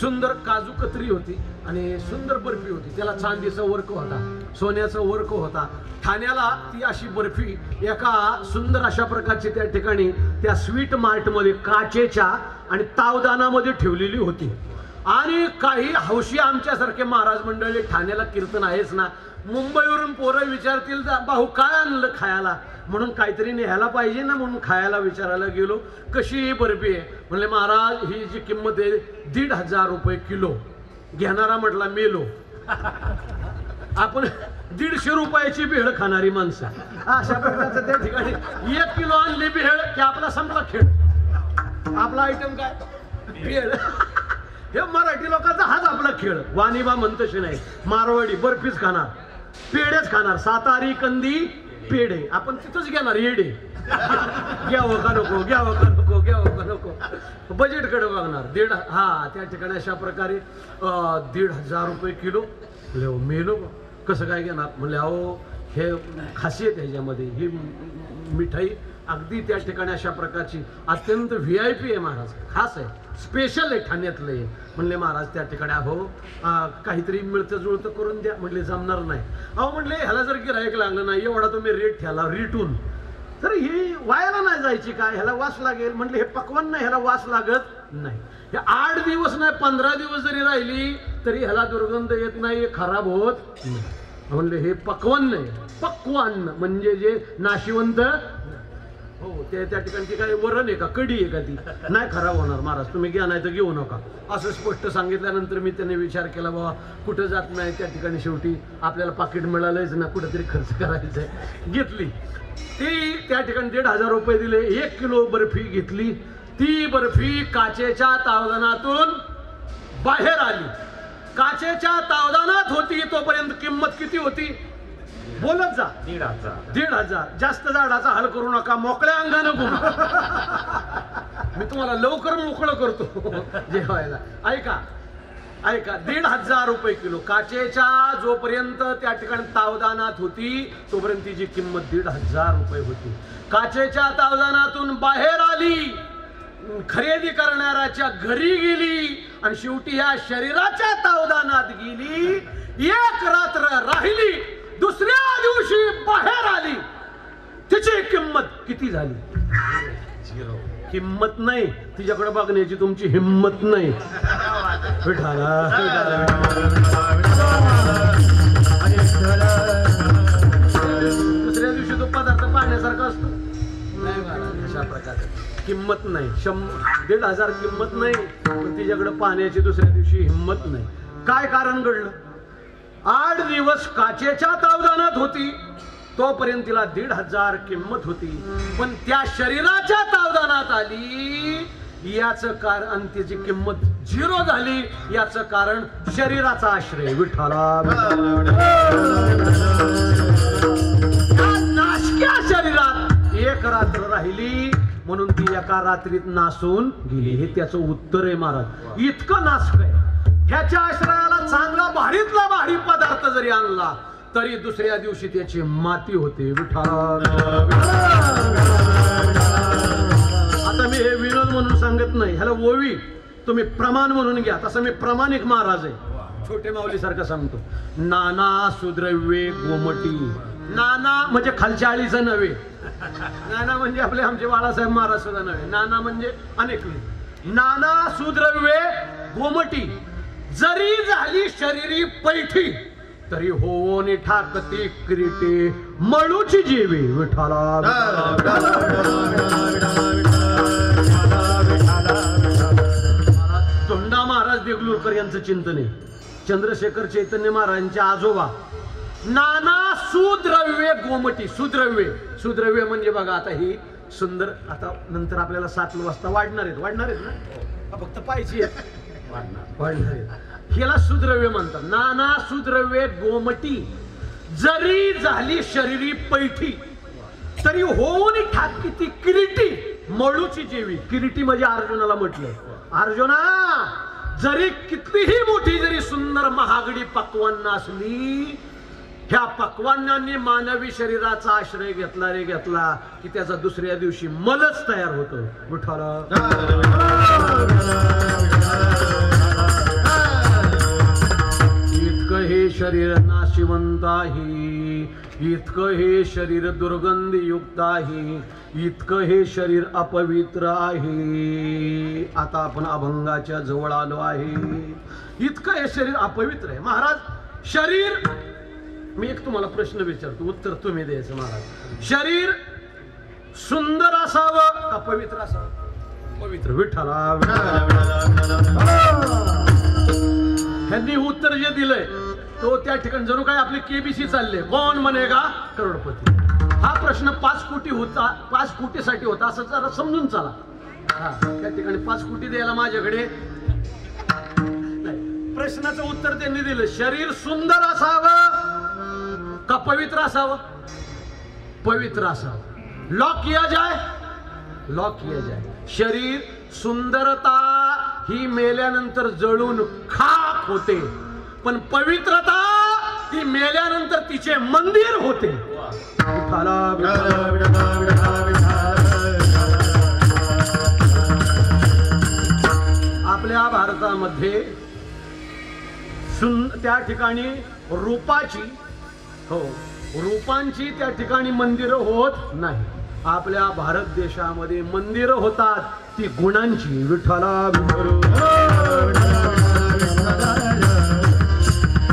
सुंदर काजू कतरी होती आणि सुंदर बर्फी होती. त्याला चांदीचा वर्क होता, सोन्याचा वर्क होता. ठाण्याला ती अशी बर्फी एका सुंदर अशा प्रकारची त्या ठिकाणी त्या स्वीट मार्ट मध्ये काचेच्या आणि तावदानामध्ये ठेवलेली होती. आणि काही हौशी आमच्यासारखे महाराज मंडळी, ठाण्याला कीर्तन आहेच ना, मुंबईवरून पोरं विचारतील भाऊ काय आणलं खायला, म्हणून काहीतरी न्यायला पाहिजे ना, म्हणून खायला विचारायला गेलो. कशी ही बर्फी आहे? म्हणले महाराज ही जी किंमत आहे 1,500 रुपये किलो. घेणारा म्हटला मेलो. आपण 150 रुपयाची भेळ खाणारी माणसं. अशा प्रकारचं त्या ठिकाणी 1 किलो आणली भेळ की आपला संपला खेळ. आपला आयटम काय? भेळ. हे मराठी लोकांचा हाच आपला खेळ. वाणीबा म्हणतशी नाही, मारवाडी बर्फीच खाणार, पेढेच खाणार. सातारी कंदी पेढे आपण तिथंच घेणार. येडे घ्यावं का नको, घ्यावं का नको, घ्यावं का नको, बजेट कडे बघणार. त्या ठिकाणी अशा प्रकारे 1,500 रुपये किलो. मेलो कसं काय घेणार? म्हणले अहो हे खासियत ह्याच्यामध्ये ही मिठाई अगदी त्या ठिकाणी अशा प्रकारची अत्यंत VIP आहे महाराज, खास आहे, स्पेशल आहे, ठाण्यातलं आहे. म्हणले महाराज त्या ठिकाणी अहो काहीतरी मिळतं जुळतं करून द्या. म्हणले जमणार नाही. अहो म्हणले ह्याला जर गिऱ्हाईक लागलं नाही, एवढा तुम्ही रेट ठेवला रिटून, तर ही वायाला नाही जायची काय? ह्याला वास लागेल. म्हणले हे पक्वान नाही, ह्याला वास लागत नाही. हे 8 दिवस नाही 15 दिवस जरी राहिली तरी ह्याला दुर्गंध येत नाही, खराब होत नाही. म्हणले हे पक्वान नाही, पक्वान म्हणजे जे नाशिवंत. हो त्या ठिकाणची काय वरण आहे का, कडी आहे का, ती नाही खराब होणार महाराज, तुम्ही घ्या नाही तर घेऊ नका, असं स्पष्ट सांगितल्यानंतर मी त्याने विचार केला बाबा कुठं जात नाही. त्या ठिकाणी शेवटी आपल्याला पाकिट मिळालंच ना, कुठेतरी खर्च करायचा आहे. घेतली ती. त्या ठिकाणी 1,500 रुपये दिले. 1 किलो बर्फी घेतली. ती बर्फी काचेच्या तावदानातून बाहेर आली. काचेच्या तावदानात होती तोपर्यंत किंमत किती होती? बोलत जा. 1,500. जास्त झाडाचा हाल करू नका, मोकळ्या अंगानं घुमा. मी तुम्हाला लवकर मोकळं करतो जेवायला. ऐका 1,500 रुपये किलो. काचेच्या जोपर्यंत त्या ठिकाणी तावदानात होती तोपर्यंत तिची किंमत 1,500 रुपये होती. काचेच्या तावदानातून बाहेर आली, खरेदी करणाऱ्याच्या घरी गेली आणि शेवटी ह्या शरीराच्या तावदानात गेली. 1 रात्र राहिली, दुसऱ्या दिवशी बाहेर आली. तिची किंमत किती झाली? 0. किंमत नाही, तिच्याकडे बघण्याची तुमची हिंमत नाही. दुसऱ्या दिवशी तो पदार्थ पाहण्यासारखा असतो नाही महाराज. अशा प्रकारे किंमत नाही. 1,500 किंमत नाही, पण तिच्याकडे पाहण्याची दुसऱ्या दिवशी हिंमत नाही. काय कारण घडलं? 8 दिवस काचेच्या तावदानात होती तोपर्यंत तिला 1,500 किंमत होती, पण त्या शरीराच्या तावदानात आली याचं कारण आणि तिची किंमत 0 झाली. याचं कारण शरीराचा आश्रय. विठ्ठला नाशक्या शरीरात 1 रात्र राहिली म्हणून ती एका रात्रीत नासून गेली. हे त्याचं उत्तर आहे महाराज. इतकं नाशक आहे. ह्याच्या आश्रयाला चांगला भारीतला भारी पदार्थ जरी आणला तरी दुसऱ्या दिवशी त्याची माती होते. आता मी हे विनोद म्हणून सांगत नाही, ह्याला ओवी तुम्ही प्रमाण म्हणून घ्या. तसं मी प्रामाणिक महाराज आहे, छोटे माऊली सारखं सांगतो. नाना सुद्रव्ये गोमटी. नाना म्हणजे खालच्या आळीचं नव्हे, नाना म्हणजे आपले आमचे बाळासाहेब महाराज सुद्धा नव्हे. नाना म्हणजे अनेक. नाना सुद्रव्ये गोमटी. जरी झाली शरीरी पैठी तरी होनी ठाकती क्रीटे मळूची जीवे. विठ्ठला धोंडा माडगूळकर यांचं चिंतन आहे. चंद्रशेखर चैतन्य महाराजांच्या आजोबा नाना सुद्रव्ये गोमटी. सुद्रव्य म्हणजे बघा आता ही सुंदर, आता नंतर आपल्याला 7 वाजता वाढणार आहेत ना, फक्त पाहिजे वाढणार आहेत. ह्याला सुद्रव्य म्हणतात. नाना सुद्रव्ये गोमटी जरी झाली शरीरी पैठी तरी होऊन ठाकी ती किरीटी मळूची जेवी. किरीटी म्हणजे अर्जुनाला म्हटलं, अर्जुना जरी कितीही मोठी जरी सुंदर महागडी पक्वान्न असली, ह्या पक्वान्नांनी मानवी शरीराचा आश्रय घेतला की त्याचा दुसऱ्या दिवशी मलच तयार होतो. विठ्ठला इतकं हे शरीर नाशिवंत आहे, इतकं हे शरीर दुर्गंधयुक्त आहे, इतकं हे शरीर अपवित्र आहे. आता आपण अभंगाच्या जवळ आलो आहे. इतकं हे शरीर अपवित्र आहे. महाराज शरीर, मी एक तुम्हाला प्रश्न विचारतो, उत्तर तुम्ही द्यायचं. महाराज शरीर सुंदर असावं का पवित्र असावं? पवित्र. विठ्ठला ह्यांनी उत्तर जे दिलंय तो त्या ठिकाणी जणू काय आपली केबीसी चालले, कोण बनेगा करोडपती. हा प्रश्न 5 कोटी होता, 5 कोटीसाठी होता असं जरा समजून चला. त्या ठिकाणी 5 कोटी द्यायला माझ्याकडे नाही. प्रश्नाचं उत्तर त्यांनी दिलं, शरीर सुंदर असावं का पवित्र असावं? पवित्र असावं. लॉक किया जाए. शरीर सुंदरता ही मेल्यानंतर जळून खाक होते, पण पवित्रता ती मेल्यानंतर तिचे मंदिर होते. आपल्या भारतामध्ये त्या ठिकाणी रूपांची त्या ठिकाणी मंदिरं होत नाही. आपल्या भारत देशामध्ये मंदिरं होतात ती गुणांची. विठ्ठला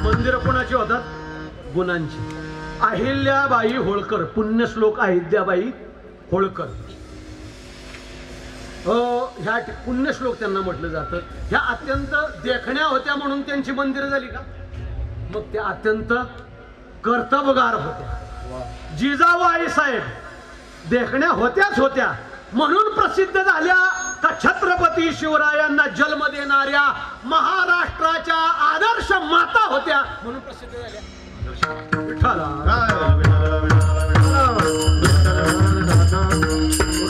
मंदिरं कोणाची होतात? गुणांची. अहिल्याबाई होळकर, पुण्यश्लोक अहिल्याबाई होळकर, ह्या पुण्यश्लोक त्यांना म्हटलं जातं. ह्या अत्यंत देखण्या होत्या म्हणून त्यांची मंदिरं झाली का? मग त्या अत्यंत कर्तबगार होत्या. जिजाबाई साहेब देखण्या होत्या म्हणून प्रसिद्ध झाल्या का छत्रपती शिवरायांना जन्म देणाऱ्या महाराष्ट्राच्या आदर्श माता होत्या म्हणून प्रसिद्ध झाल्या.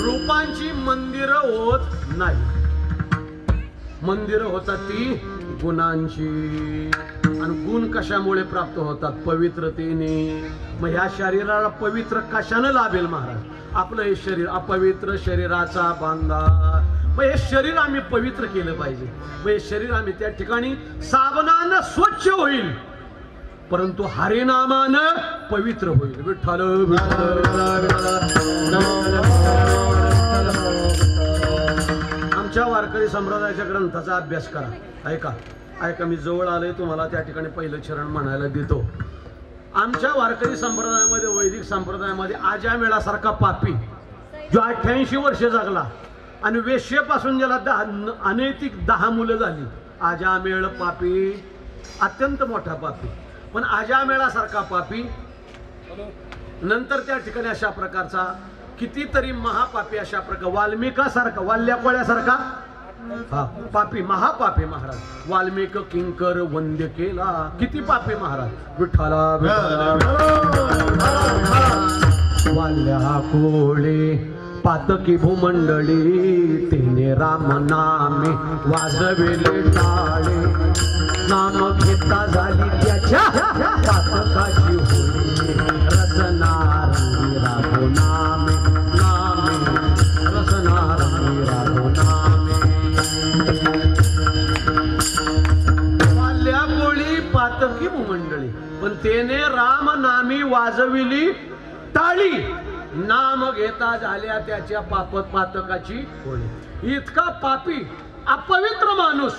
रूपांची मंदिरं होत नाही, मंदिरं होतात ती गुणांची. आणि गुण कशामुळे प्राप्त होतात? पवित्रतेने. मग ह्या शरीराला पवित्र कशाने लाभेल महाराज? आपलं हे शरीर अपवित्र शरीराचा बांधा. मग हे शरीर आम्ही पवित्र केलं पाहिजे. मग हे शरीर आम्ही त्या ठिकाणी साबणानं स्वच्छ होईल, परंतु हरिनामानं पवित्र होईल. विठ्ठल आमच्या वारकरी संप्रदायाच्या ग्रंथाचा अभ्यास करा. ऐका मी जवळ आलोय, तुम्हाला त्या ठिकाणी पहिलं चरण म्हणायला देतो. आमच्या वारकरी संप्रदायामध्ये, वैदिक संप्रदायामध्ये आजामेळासारखा पापी जो 88 वर्ष जगला आणि वेश्येपासून ज्याला अनैतिक 10 मुलं झाली, आजामेळ पापी, अत्यंत मोठा पापी. पण आजामेळासारखा पापी, नंतर त्या ठिकाणी अशा प्रकारचा कितीतरी महापापी, अशा प्रकार वाल्मिकासारखा, वाल्या कोळ्यासारखा पापी, महापापी महाराज. वाल्मिक किंकर वंद्य केला, किती पापी महाराज. विठ्ठला वाल्या कोळे पातकी भूमंडळी, तेने राम नामे वाजविले टाळे. नाम घेता झाली त्याच्या पातकाची होळी, रसना रंगी राघो नामे रसना रंगी राघो नामे. वाल्या कोळी पातकी भूमंडळी, पण तेने राम नामी वाजविली टाळी. नाम घेता झाल्या त्याच्या पातकाची होळी. इतका पापी अपवित्र माणूस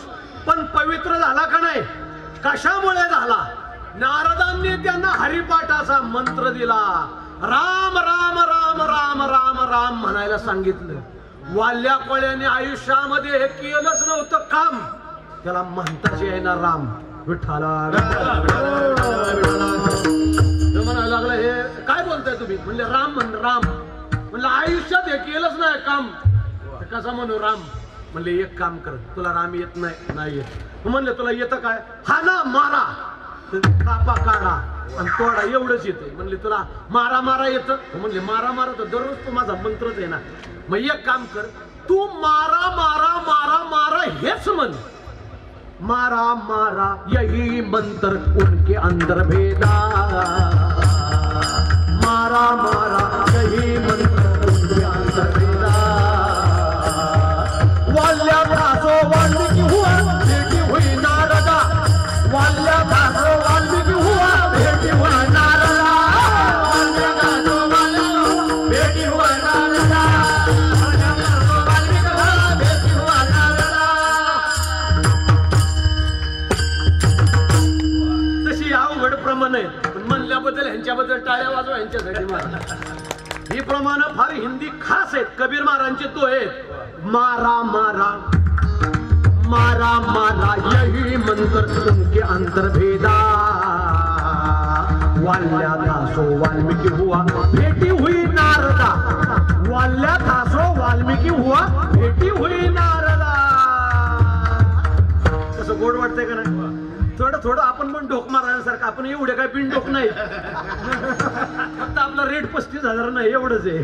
पण पवित्र झाला का नाही? कशामुळे झाला? नारदांनी त्यांना हरिपाठाचा मंत्र दिला. राम राम राम राम राम राम म्हणायला सांगितलं. वाल्या कोळ्याने आयुष्यामध्ये हे केलंच नव्हतं काम. त्याला म्हणताच येईना राम विठ्ठला म्हणायला लागला हे काय बोलताय तुम्ही म्हणले राम म्हण राम म्हणलं आयुष्यात हे केलंच नाही काम कसं म्हणू राम म्हणले एक काम कर तुला राम येत नाही येत म्हणले तुला येतं काय हा ना मारा कापा काढा आणि तोडा एवढंच येते म्हणले तुला मारा मारा येतं म्हणले मारा मारा तर दररोज तो माझा मंत्रच आहे ना मग एक काम कर तू मारा मारा मारा मारा हेच म्हण मारा मारा यही मंत्र उनके अंदर भेदा मारा मारा यही मंत्र उनके अंदर भेदा वाल्या दासो वाल्मिकी हुआ बेटी हुई नारदा वाल्या दासो वाल्मिकी हुआ बेटी हुआ नारदा वाल्या दासो वाल्मिकी बेटी हुआ नारदा वाल्या दासो वाल्मिकी हुआ बेटी हुआ नारदा तशी अवघड प्रमाण आहे पण म्हणल्याबद्दल ह्यांच्याबद्दल टाळ्या वाजवा ह्यांच्यासाठी मारा ही प्रमाण फार हिंदी खास आहेत कबीर महाराजांचे तो आहेत मारा मारा मारा मारा यही मंत्र उनके अंतर भेदा वाल्या दासो वाल्मिकी हुआ बेटी हुई नारदा वाल्या दासो वाल्मिकी हुआ बेटी हुई नारदा कसं गोड वाटतंय का नाही थोडं थोडं आपण पण डोक मारण्यासारखं आपण एवढे काय बिन डोक नाही फक्त आपला रेट 35,000 नाही एवढंच आहे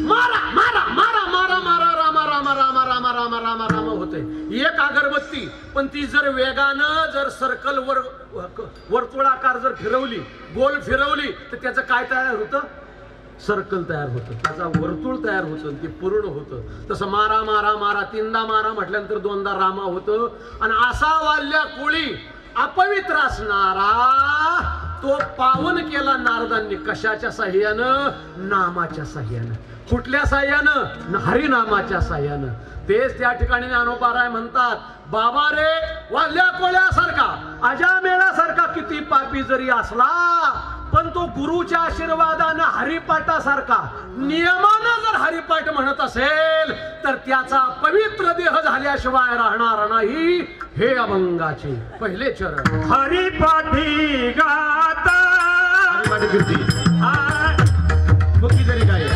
मारा मारा मारा मारा मारा रामा रामा रामा रामा रामा रामा रामा होते एक अगरबत्ती पण ती जर वेगानं जर सर्कल वर वर्तुळाकार जर फिरवली गोल फिरवली तर त्याचं काय तयार होतं सर्कल तयार होतं त्याचा वर्तुळ तयार होतं ते पूर्ण होतं तसं मारा मारा मारा तीनदा मारा म्हटल्यानंतर दोनदा रामा होतं आणि असा वाल्या कोळी अपवित्र असणारा तो पावन केला नारदांनी कशाच्या साह्यानं नामाच्या साह्यानं कुठल्या साह्यानं हरिनामाच्या साह्यानं तेच त्या ठिकाणी ज्ञानोबाराय म्हणतात बाबा रे वाल्या कोळ्यासारखा अजामेळासारखा किती पापी जरी असला पण तो गुरुच्या आशीर्वादानं हरिपाठासारखा नियमानं जर हरिपाठ म्हणत असेल तर त्याचा पवित्र देह झाल्याशिवाय राहणार नाही हे अभंगाचे पहिले चरण हरिपाठी गाता हरिपाठी कीर्ती मुक्ती तरी काय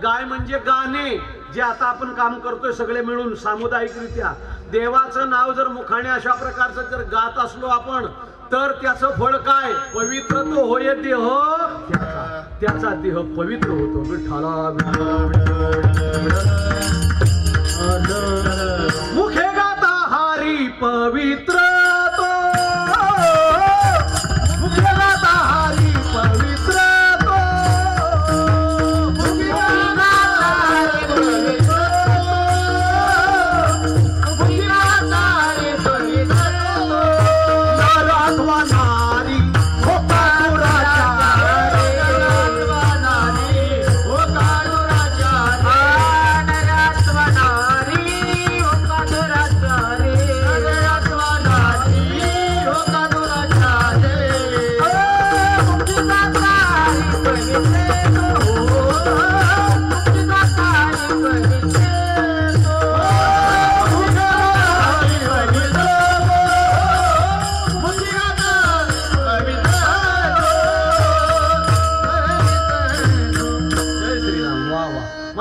गाय म्हणजे गाणे जे आता आपण काम करतोय सगळे मिळून सामुदायिकरित्या देवाचं नाव जर मुखाने अशा प्रकारचं जर गात असलो आपण तर त्याचं फळ काय पवित्र तो होय देह त्याचा देह पवित्र होतो विठ्ठला मुखे गाता हारी पवित्र तो मुखे गाता हारी पवित्र नारी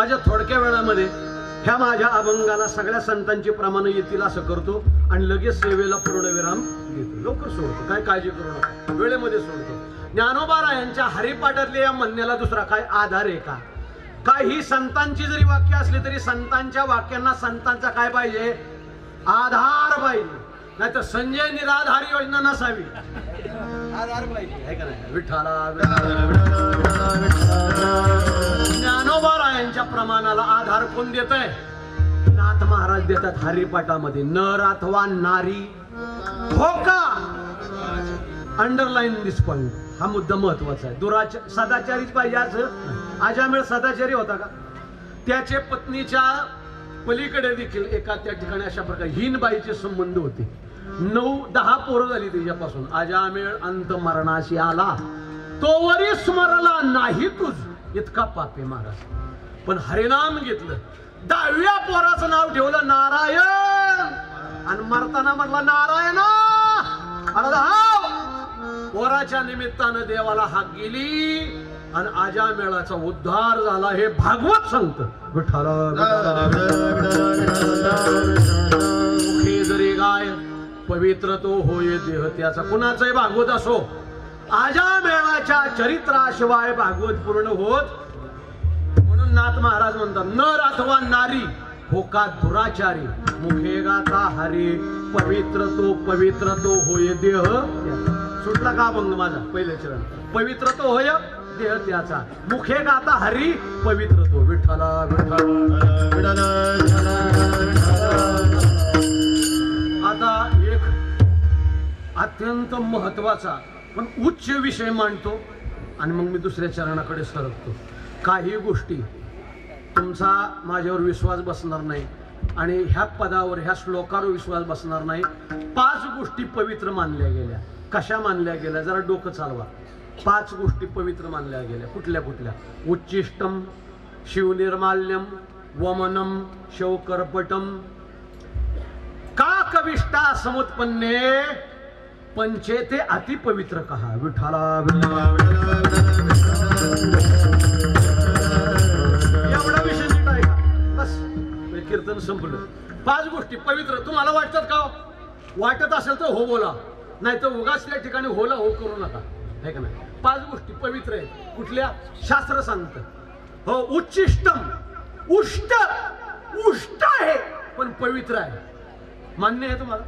माझ्या थोडक्या वेळामध्ये ह्या माझ्या अभंगाला सगळ्या संतांची प्रमाणे येतील असं करतो आणि लगेच सेवेला पूर्णविराम देतो, लवकर सोडतो, काय काळजी करू नका, वेळेमध्ये सोडतो. ज्ञानोबा रायांच्या हरिपाठातल्या या म्हणण्याला दुसरा काय आधार आहे का? काय ही संतांची जरी वाक्य असली तरी संतांच्या वाक्यांना संतांचा काय पाहिजे? आधार पाहिजे, नाही तर संजय निराधार योजना नसावी, आधार पाहिजे, आहे का नाही? विठ्ठला ज्ञानोबा रायांच्या प्रमाणाला आधार कोण देत आहे? नाथ महाराज देतात हरिपाठामध्ये. नर अथवा नारी हो का, अंडरलाईन दिस पॉइंट, हा मुद्दा महत्वाचा आहे. सदाचारीच पाहिजे असं? अजामेळ सदाचारी होता का? त्याचे पत्नीच्या पलीकडे देखील एका त्या ठिकाणी अशा प्रकारे हीनबाईचे संबंध होते. 9-10 पोरं झाली त्याच्यापासून. अजामेळ अंत मरणाशी आला तोवरी स्मरला नाही तुझ, इतका पापे महाराज. पण हरिनाम घेतलं, 10व्या पोराचं नाव ठेवलं नारायण आणि मरताना म्हटलं नारायण. पोराच्या निमित्तानं देवाला हाक गेली आणि अजामेळाचा उद्धार झाला. हे भागवत सांगत. मुखे जरी गाय पवित्र तो होय देह त्याचा. कुणाचाही भागवत असो, अजामेळाच्या चरित्राशिवाय भागवत पूर्ण होत. म्हणून नाथ महाराज म्हणतात नर अथवा नारी हो का दुराचारी, मुखे गाता हरी पवित्र तो होय देह. सुटला का अभंग माझा? पहिले चरण. पवित्र तो होय देह त्याचा, मुखे गाता हरी पवित्र तो. विठ्ठला विठ्ठला. आता एक अत्यंत महत्वाचा पण उच्च विषय मांडतो आणि मग मी दुसऱ्या चरणाकडे सरकतो. काही गोष्टी तुमचा माझ्यावर विश्वास बसणार नाही आणि ह्या पदावर ह्या श्लोकावर विश्वास बसणार नाही. 5 गोष्टी पवित्र मानल्या गेल्या. कशा मानल्या गेल्या? जरा डोकं चालवा. 5 गोष्टी पवित्र मानल्या गेल्या. कुठल्या कुठल्या? उच्चिष्टम, शिवनिर्माल्यम, वमनम, शवकर्पटम, काकविष्टा समुत्पन्ने पंचेते अतिपवित्र कहा. विठ्ठला एवढा विषय नीट आहे का? बस कीर्तन संपलं. 5 गोष्टी पवित्र. तुम्हाला वाटतात का? वाटत असेल तर हो बोला, नाही तर उगाच त्या ठिकाणी होला हो करू नका, आहे का नाही? 5 गोष्टी पवित्र आहेत. कुठल्या? शास्त्र सांगतं. हो, उच्चिष्टम, उष्ट आहे पण पवित्र आहे. मान्य आहे तुम्हाला?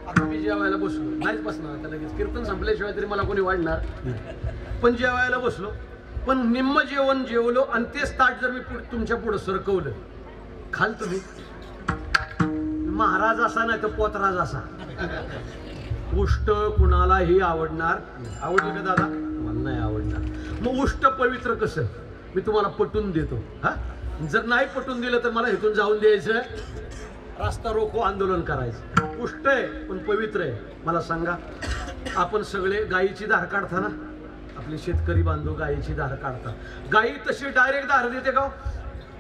आता मी जेवायला बसलो, नाहीच बसणार आता लगेच, कीर्तन संपल्याशिवाय तरी मला कोणी वाढणार. पण जेवायला बसलो, पण निम्म जेवण जेवलो आणि तेच ताट जर मी तुमच्या पुढे सरकवलं, खाल तुम्ही? महाराज असा नाही तर पोतराज असा. उष्ट कुणालाही आवडणार. आवडलं का दादा? मला नाही आवडणार. मग उष्ट पवित्र कसं? मी तुम्हाला पटवून देतो. हा, जर नाही पटवून दिलं तर मला इथून जाऊन द्यायचं, रास्ता रोको आंदोलन करायचं. उष्ट आहे पण पवित्र आहे. मला सांगा, आपण सगळे गायीची धार काढता ना? आपले शेतकरी बांधव गायीची धार काढतात. गायी तशी डायरेक्ट धार देते का?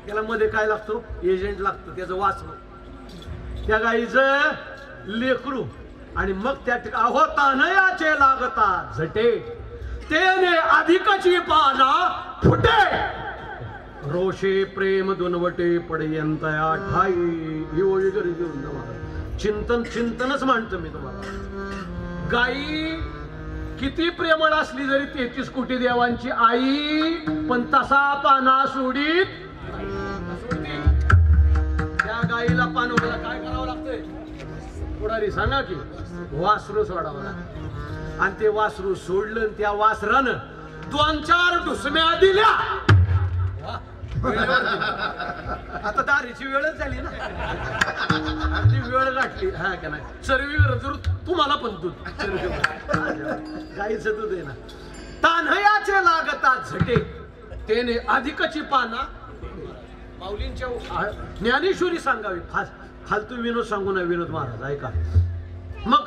त्याला मध्ये काय लागतो? एजंट लागतं, त्याचं वासरू, त्या गायीचं लेकरू. आणि मग त्या ठिकाणी अहो तानयाचे लागता झटे, तेने अधिकची पाना फुटे, रोषे प्रेम दुनवटे पडयंतया ठाई. ही ओळी जरी देऊन चिंतनच मांडतो मी तुम्हाला. गाई किती प्रेमळ असली जरी 33 कोटी देवांची आई, पण तसा पाना सोडीत. त्या गाईला पानवायला काय करावं लागतंय? पुढारी सांगा की वासरू सोडावं लागतं. आणि ते वासरू सोडलं, त्या वासरानं 2-4 ढुसम्या दिल्या. आता दारीची वेळच झाली ना, अगदी वेळ गाठली. हा का नाही? चरवीवर जरूर तुम्हाला पण दूध, गाईचं दूध आहे ना. तान्हयाचे लागता झटे, तेने अधिकची पाना. माऊलींच्या ज्ञानेश्वरी सांगावी. फालतू विनोद सांगू नये विनोद महाराज, ऐका. मग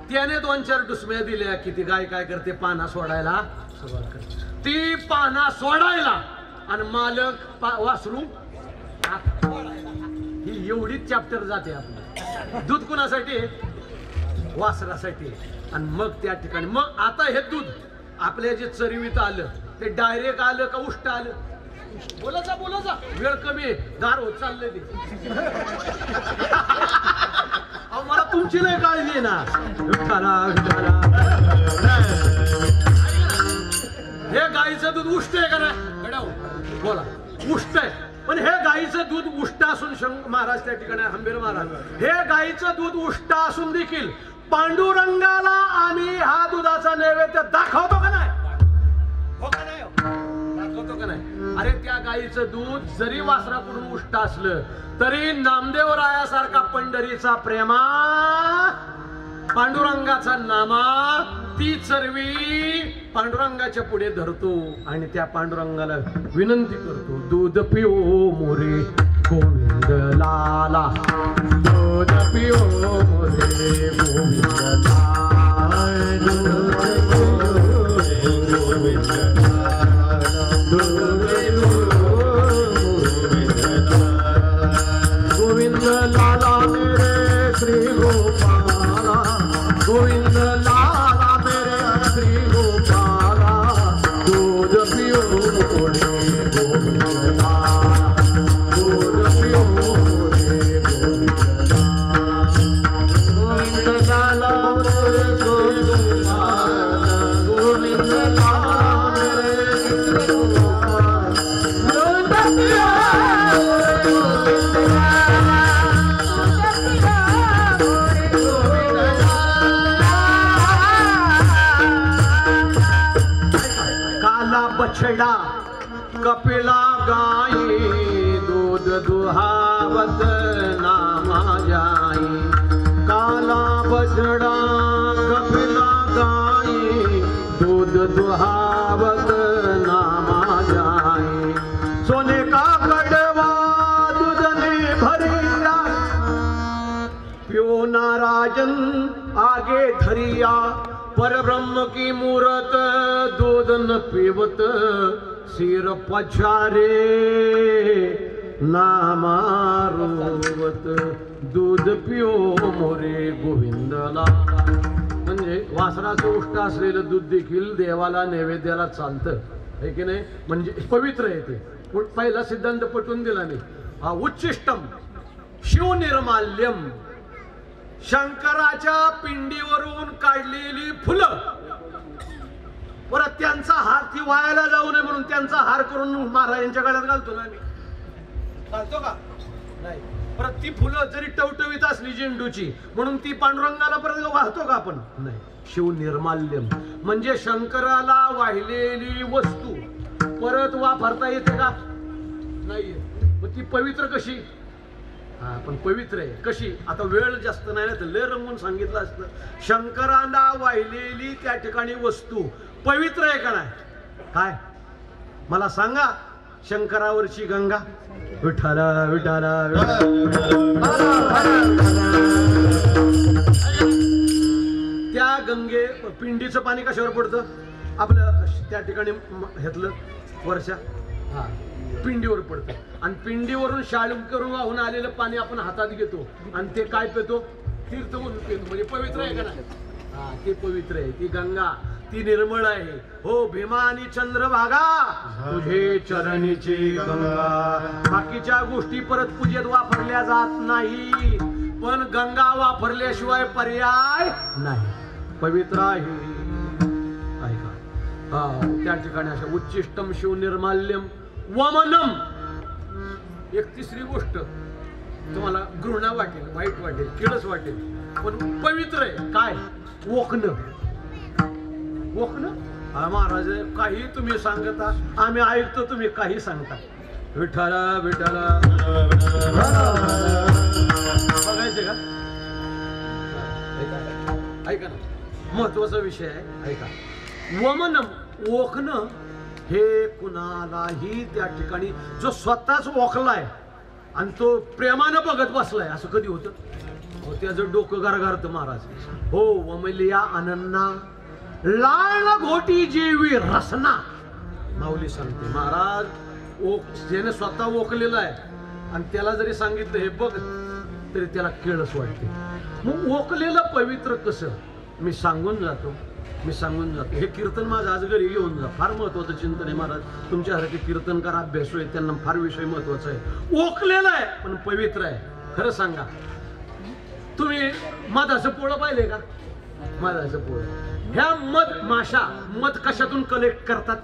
त्याने 2-4 डुसम्या दिल्या की ती गाय काय करते? पाना सोडायला सुरुवात करते. ती पाना सोडायला आणि मालक वासरू ही एवढीच चॅप्टर जाते आपलं. दूध कुणासाठी? वासरासाठी. आणि मग त्या ठिकाणी मग आता हे दूध आपल्या जे चरवीत आलं ते डायरेक्ट आलं का उष्ट आलं? बोला जा वेळ कमी आहे गार होत चाललंय ते अहो मला तुमची नाही काळजी आहे ना हे गाईचं दूध उष्ट आहे का नाही बोला उष्ट आहे पण हे गाईचं दूध उष्ट असून महाराज त्या ठिकाणी हंबीर महाराज हे गाईचं दूध उष्ट असून देखील पांडुरंगाला आम्ही हा दुधाचा नैवेद्य दाखवतो का नाही हो का नाही दाखवतो का नाही अरे त्या गाईचं दूध जरी वासराकडून उष्ट असलं तरी नामदेव रायासारखा पंढरीचा प्रेमा पांडुरंगाचा नामा ती चरवी पांडुरंगाच्या पुढे धरतो आणि त्या पांडुरंगाला विनंती करतो दूध पिओ मोरे गोविंद लाला दूध पिओ मोरे गोविंद लाला गोविंद लाला मेरे श्री गोपाला गोविंद लाला मेरे श्री गोपाला दूध पियो मोरे गोविंद लाला दूध पियो मोरे गोविंद लाला मेरे गोविंद लाला गोविंद लाला मेरे श्री गोपाला दूध पियो बछड़ा कपिला गाई दूध दुहावत नामा जाई काला बछड़ा कपिला गाई दूध दुहावत नामा जाई सोने का कड़वा दूध ने भरिया पियो नाराजन आगे धरिया परब्रह्म की मूरत दूध न पीवत सिर पछारे नामारोवत दूध पिओ मोरे गोविंदला म्हणजे वासराचं उष्ट असलेलं दूध देखील देवाला नैवेद्याला चालतं आहे की नाही म्हणजे पवित्र आहे ते पहिला सिद्धांत पटवून दिला नाही हा उच्चिष्टम शिवनिर्माल्यम शंकराच्या पिंडीवरून काढलेली फुलं परत त्यांचा हार ती वायाला जाऊ नये म्हणून त्यांचा हार करून महाराजांच्या गळ्यात घालतो ना आम्ही घालतो का नाही परत ती फुलं जरी टवटवीत असली झेंडूची म्हणून ती पांडुरंगाला परत वाहतो का आपण नाही शिव निर्माल्यम म्हणजे शंकराला वाहिलेली वस्तू परत वापरता येते का नाहीये मग ती पवित्र कशी हा पण पवित्र आहे कशी आता वेळ जास्त नाही तर लय रंगून सांगितलं असतं शंकराला वाहिलेली त्या ठिकाणी वस्तू पवित्र आहे का नाही काय मला सांगा शंकरावरची गंगा विठाला विठाला त्या गंगे पिंडीचं पाणी कशावर पडतं आपलं त्या ठिकाणी घेतलं वर्षा हा पिंडीवर पडतं आणि पिंडीवरून शाळूम करून वाहून आलेलं पाणी आपण हातात घेतो आणि ते काय पितो तीर्थ म्हणून पितो म्हणजे पवित्र आहे का नाही हा ते पवित्र आहे ती गंगा ती निर्मळ आहे हो भीमा आणि चंद्रभागा तुझे चरणीची गंगा बाकीच्या गोष्टी परत पूजेत वापरल्या जात नाही पण गंगा वापरल्याशिवाय पर्याय नाही पवित्र आहे का त्या ठिकाणी अशा उच्चिष्टम शिव निर्माल्यम वमनम एक तिसरी गोष्ट तुम्हाला घृणा वाटेल वाईट वाटेल किळस वाटेल पण पवित्र आहे काय वोकणं हा महाराज काही तुम्ही सांगता आम्ही ऐकतो तुम्ही काही सांगता विठाला विठाला बघायचे का ऐका ना महत्वाचा विषय आहे ऐका वमनम ओखणं हे कुणालाही त्या ठिकाणी जो स्वतःच ओखलाय आणि तो प्रेमानं बघत बसलाय असं कधी होतं त्याचं डोकं गारगारतं महाराज हो वमलिया अनन्ना लाल घोटी जेवी रसना माऊली सांगते महाराज ज्याने स्वतः ओकलेला आहे आणि त्याला जरी सांगितलं हे बघ तरी त्याला केळस वाटते मग ओकलेलं पवित्र कसं मी सांगून जातो मी सांगून जातो. हे कीर्तन माझं आज घरी घेऊन जा. फार महत्वाचं चिंतन आहे महाराज. तुमच्यासारखे कीर्तनकार अभ्यासू आहेत, त्यांना फार विषय महत्वाचा आहे. ओकलेला आहे पण पवित्र आहे. खरं सांगा, तुम्ही मधाचं पोळं पाहिले का? मधाचं पोळं, ह्या माशा मध कशातून कलेक्ट करतात?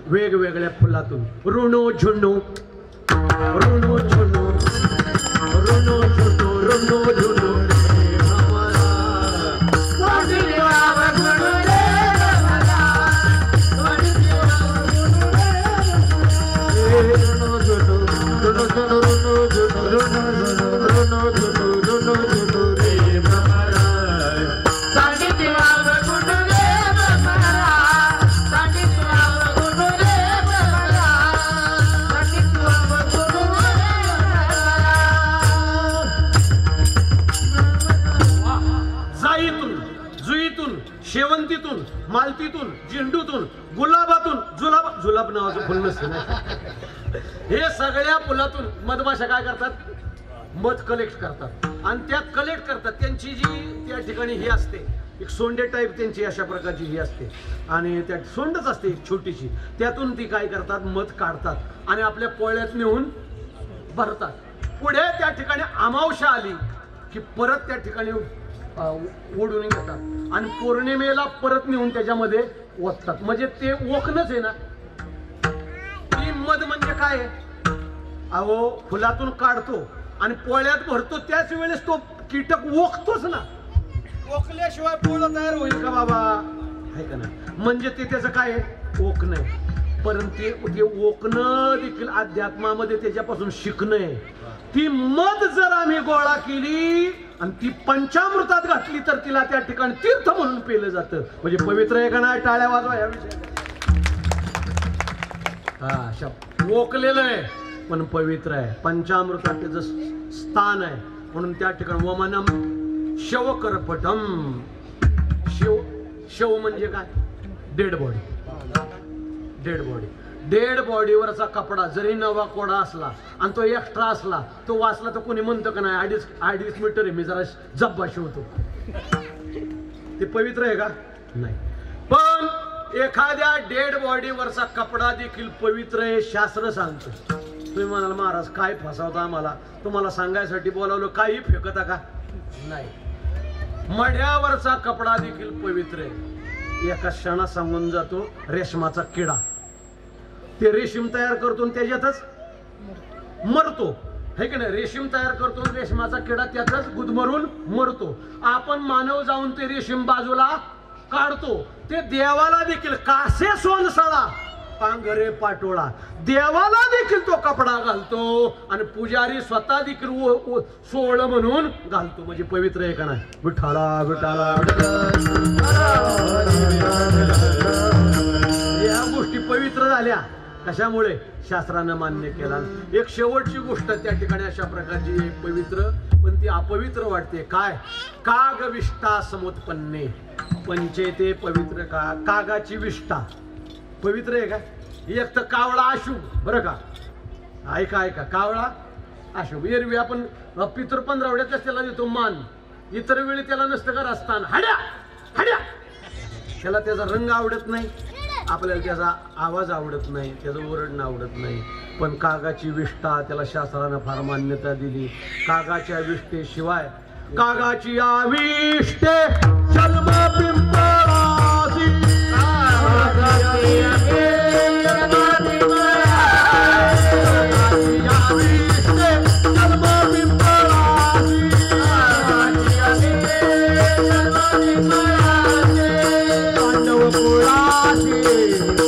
वेगवेगळ्या फुलातून. ऋणो झुणो ऋणो झुणो ऋणो झुणो ऋणो झुणो शेवंतीतून, मालतीतून, झेंडूतून, गुलाबातून, जुलाब नावाचं फुल नसतं ना. हे सगळ्या फुलातून मधमाशा काय करतात? मध कलेक्ट करतात. आणि त्या कलेक्ट करतात. त्यांची जी त्या ठिकाणी ही असते, एक सोंडे टाईप त्यांची अशा प्रकारची ही असते, आणि त्या सोंडच असते एक छोटीशी. त्यातून ती काय करतात? मध काढतात आणि आपल्या पोळ्यात नेऊन भरतात. पुढे त्या ठिकाणी अमावस्या आली की परत त्या ठिकाणी ओढून घेतात आणि पौर्णिमेला परत नेऊन त्याच्यामध्ये ओततात. म्हणजे ते ओकणच आहे ना. ती मध म्हणजे काय आहे? अहो, फुलातून काढतो आणि पोळ्यात भरतो, त्याच वेळेस तो कीटक ओकतोच ना. ओकल्याशिवाय पोळं तयार होईल का बाबा? आहे का नाही? म्हणजे ते त्याचं काय आहे? ओकणं आहे. परंतु ते ओकणं देखील अध्यात्मामध्ये त्याच्यापासून शिकणं आहे. ती मध जर आम्ही गोळा केली आणि ती पंचामृतात घातली तर तिला त्या ठिकाणी तीर्थ म्हणून पेलं जातं. म्हणजे पवित्र आहे का नाही? टाळ्या वाजवा या विषयात. हा, ओकलेलं आहे पण पवित्र आहे. पंचामृतात त्याचं स्थान आहे. म्हणून त्या ठिकाणी वमनम शवकरपटम. शव म्हणजे काय? Dead body. Dead body. Dead बॉडीवरचा कपडा जरी नवा कोडा असला आणि तो एक्स्ट्रा असला, तो वाचला तर कोणी म्हणतं का नाही 2.5 मीटर आहे, मी जरा जब्बा शिवतो. ते पवित्र आहे का? नाही. पण एखाद्या डेड बॉडीवरचा कपडा देखील पवित्र आहे, शास्त्र सांगतो. तुम्ही म्हणाल महाराज काय फसवता आम्हाला, तुम्हाला सांगायसाठी बोलावलं, काही फेकता का? नाही. मढ्यावरचा कपडा देखील पवित्र आहे. एका क्षणात सांगून जातो. रेशमाचा किडा ते रेशीम तयार करतो आणि त्याच्यातच मरतो, है की नाही? रेशीम तयार करतो, रेशमाचा किडा त्यातच गुदमरून मरतो. आपण मानव जाऊन ते रेशीम बाजूला काढतो. ते देवाला देखील कासे सोनसळा पांघरे पाटोळा, देवाला देखील तो कपडा घालतो आणि पुजारी स्वतः देखील सोळ म्हणून घालतो. म्हणजे पवित्र आहे का नाही? विठाला विठाला. या गोष्टी पवित्र झाल्या कशामुळे? शास्त्रानं मान्य केला. एक शेवटची गोष्ट त्या ठिकाणी अशा प्रकारची पवित्र पण ती अपवित्र वाटते. काय? काग विष्ठा समुत्पन्ने पंचेते पवित्र. कागाची विष्ठा पवित्र आहे का? एक तर कावळा अशुभ, बरं का? ऐका, कावळा अशुभ. एरवी आपण पितृ 15 त्याला देतो मान, इतर वेळी त्याला नसतं का रस्तान हाड्या हाड्या. त्याला त्याचा रंग आवडत नाही, आपल्याला त्याचा आवाज आवडत नाही, त्याचं ओरडणं आवडत नाही. पण कागाची विष्ठा त्याला शास्त्रानं फार मान्यता दिली. कागाच्या विष्ठेशिवाय, कागाची आविष्टे जन्म पिंपळासी, कागाची आविष्टे जन्म पिंपळासी, पांडव कुळाची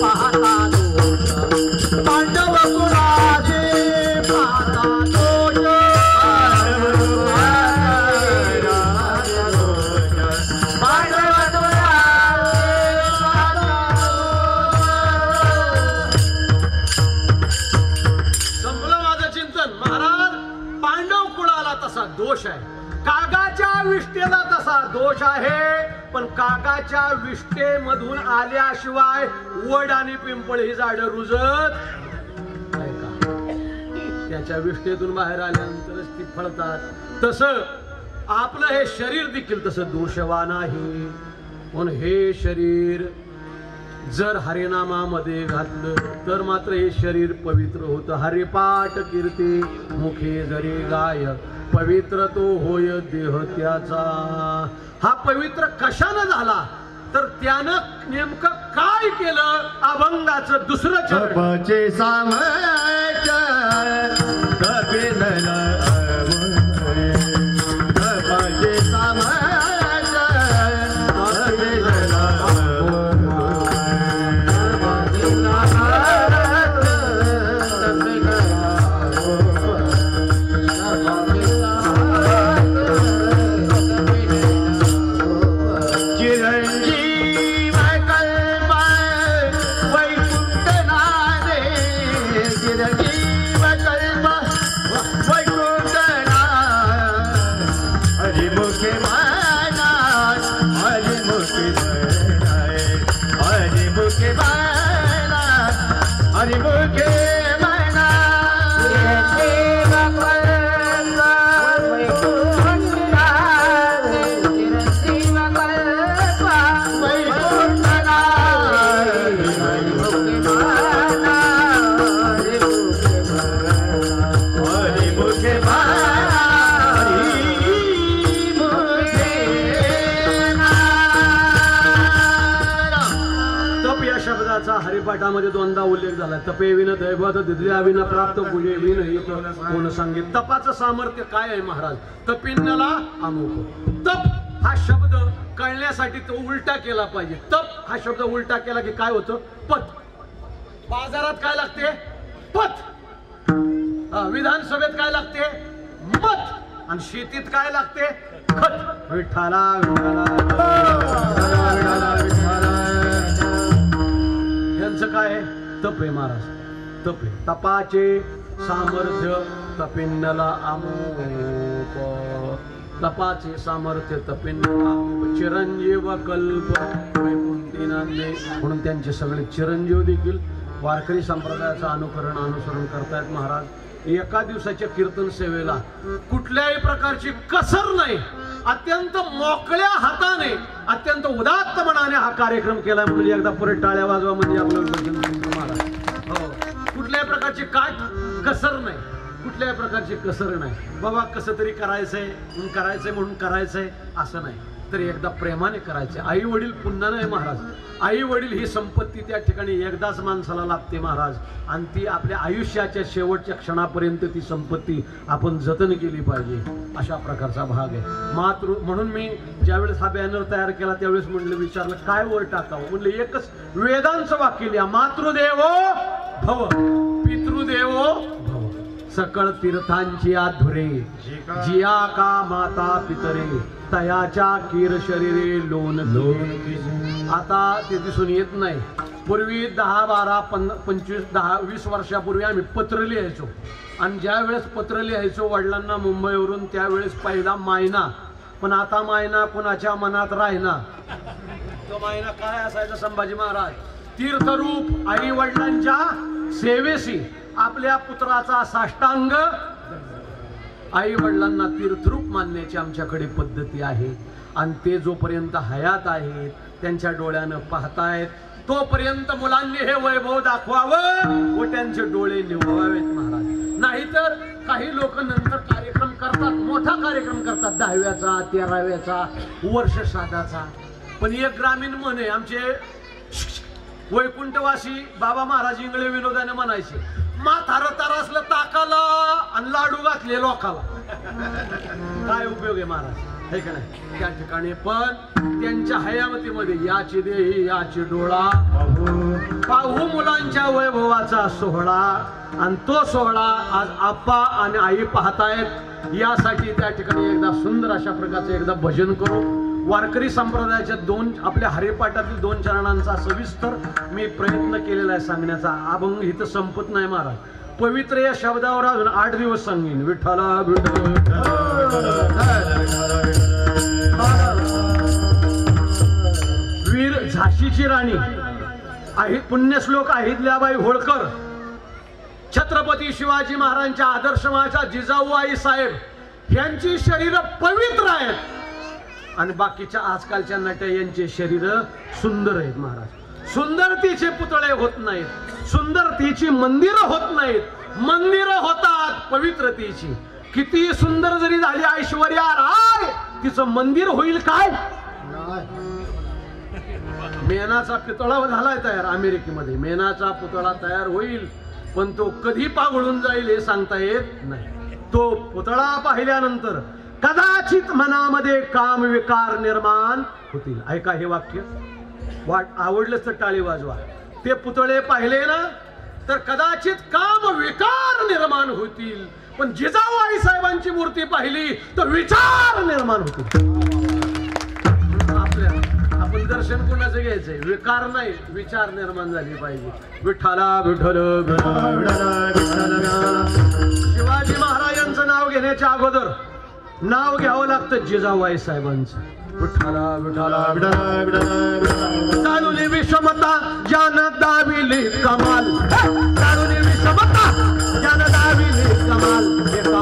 पाहता दोष, पांडव कुळाची पाहता दोष, संपलं माझं चिंतन. महाराज, पांडव कुळाला तसा दोष आहे, कागाच्या विष्ठेला तसा दोष आहे. पण कागाच्या विष्ठेमधून आल्याशिवाय वड आणि पिंपळ ही झाडं रुजत नाही का? त्याच्या विष्ठेतून बाहेर आल्यानंतरच ती फळतात. तसं आपलं हे शरीर देखील तसं दोषवान आहे. पण हे शरीर जर हरिनामामध्ये घातलं तर मात्र हे शरीर पवित्र होतं. हरिपाठ कीर्ती मुखे जरी गाय पवित्र तो होय देह त्याचा. हा पवित्र कशानं झाला तर त्यानं नेमकं काय केलं. अभंगाचं दुसरं जपाचे सामर्थ कपिलला जपाचे सामर्थ कपिलला हरिपाठामध्ये दोनदा उल्लेख झाला. तपे विन दैवत दिद्या विन प्राप्त पूजे विन कोण सांगित. तपाचं सामर्थ्य काय आहे महाराज. तपिन्नला अमुक. तप हा शब्द कळण्यासाठी तो उलटा केला पाहिजे. तप हा शब्द उलटा केला की काय होतं पत. बाजारात काय लागते पत. विधानसभेत काय लागते मत. आणि शेतीत काय लागते खत. विठ्ठला यांचं काय आहे तप आहे महाराज. तप आहे. तपाचे सामर्थ्य तपिन्नला अमोप. तपाचे सामर्थ्य तपिन्नला अमोप. चिरंजीव कल्प वैकुंठी नांदे म्हणून त्यांचे सगळे चिरंजीव देखील वारकरी संप्रदायाचं अनुसरण करतायत महाराज. एका दिवसाच्या कीर्तन सेवेला कुठल्याही प्रकारची कसर नाही. अत्यंत मोकळ्या हाताने अत्यंत उदात्त मनाने हा कार्यक्रम केला. म्हणजे एकदा परत टाळ्या वाजवा म्हणजे आपलं महाराज. हो कुठल्याही प्रकारची कसर नाही. कुठल्याही प्रकारची कसर नाही. बाबा कसं तरी करायचंय म्हणून करायचंय असं नाही. तर एकदा प्रेमाने करायचे. आई वडील पुन्हा नाही महाराज. आई वडील ही संपत्ती त्या ठिकाणी एकदाच माणसाला लागते महाराज. आणि ती आपल्या आयुष्याच्या शेवटच्या क्षणापर्यंत ती संपत्ती आपण जतन केली पाहिजे. अशा प्रकारचा भाग आहे. म्हणून मी ज्यावेळेस हा बॅनर तयार केला त्यावेळेस म्हणलं विचारलं काय वर टाकावं. म्हणलं एकच वेदांचं वाक्य लिहा. मातृदेवो भव पितृदेवो भव. सकळ तीर्थांची आधुरे जिया का माता पितरे तयाच्या कीर शरीरे लोन लोन. आता ते दिसून येत नाही. पूर्वी 10, 12, 25, 10, 20 वर्षापूर्वी आम्ही पत्र लिहायचो. आणि ज्या वेळेस पत्र लिहायचो वडिलांना मुंबईवरून त्यावेळेस पहिला मायना. पण आता मायना कुणाच्या मनात राहिना. तो मायना काय असायचा संभाजी महाराज. तीर्थरूप आई वडिलांच्या सेवेशी आपल्या पुत्राचा साष्टांग. आई वडिलांना तीर्थरूप मानण्याची आमच्याकडे पद्धती आहे. आणि ते जोपर्यंत हयात आहेत त्यांच्या डोळ्यानं पाहतायत तोपर्यंत मुलांनी हे वैभव दाखवावं व त्यांचे डोळे निवळावेत महाराज. नाहीतर काही लोक नंतर कार्यक्रम करतात. मोठा कार्यक्रम करतात 10व्याचा 13व्याचा वर्ष श्राद्धाचा. पण एक ग्रामीण म्हण आहे आमचे वैकुंठवासी बाबा महाराज इंगळे विनोदाने म्हणायचे. म्हातारं तारासलं ताकाला आणि लाडू घातले लोकाला. काय उपयोग आहे महाराज हे का नाही. त्या ठिकाणी पण त्यांच्या हयामतीमध्ये याची देही याची डोळा पाहू मुलांच्या वैभवाचा सोहळा. आणि तो सोहळा आज आप्पा आणि आई पाहतायत. यासाठी त्या ठिकाणी एकदा सुंदर अशा प्रकारचं एकदा भजन करू. वारकरी संप्रदायाच्या आपल्या हरिपाठातील 2 चरणांचा सविस्तर मी प्रयत्न केलेला आहे सांगण्याचा. अभंग इथं संपत नाही महाराज. पवित्र या शब्दावर अजून 8 दिवस सांगेन. विठ्ठला विठ्ठल. वीर झाशीची राणी आहे पुण्यश्लोक अहिल्याबाई होळकर छत्रपती शिवाजी महाराजांच्या आदर्शमाच्या जिजाऊ आई साहेब यांची शरीर पवित्र आहेत. आणि बाकीच्या आजकालच्या नट्या यांचे शरीर सुंदर आहेत महाराज. सुंदरतेचे पुतळे होत नाहीत, सुंदरतेची मंदिरं होत नाहीत, मंदिरं होतात पवित्रतेची. किती सुंदर जरी झाली ऐश्वर्या राय, तिचं मंदिर होईल काय? मेनाचा पुतळा झालाय तयार अमेरिकेमध्ये, मेनाचा पुतळा तयार होईल, पण तो कधी पागळून जाईल हे सांगता येत नाही. तो पुतळा पाहिल्यानंतर कदाचित मनामध्ये काम विकार निर्माण होतील. ऐका हे वाक्य, आवडलंच तर टाळी वाजवा. ते पुतळे पाहिले ना तर कदाचित काम विकार निर्माण होतील, पण जिजाऊ आई साहेबांची मूर्ती पाहिली तर विचार निर्माण होतील. आपण दर्शन कोणाचं घ्यायचंय? विकार नाही, विचार निर्माण झाली पाहिजे. विठ्ठला विठ्ठल. शिवाजी महाराजांचं नाव घेण्याच्या अगोदर नाव घ्यावं लागतं जिजाबाई साहेबांचं. विठ्ठला विठ्ठला चालुली विषमता ज्यान दाविली कमाल, चालुली विषमता ज्यान दाविली कमाल. एका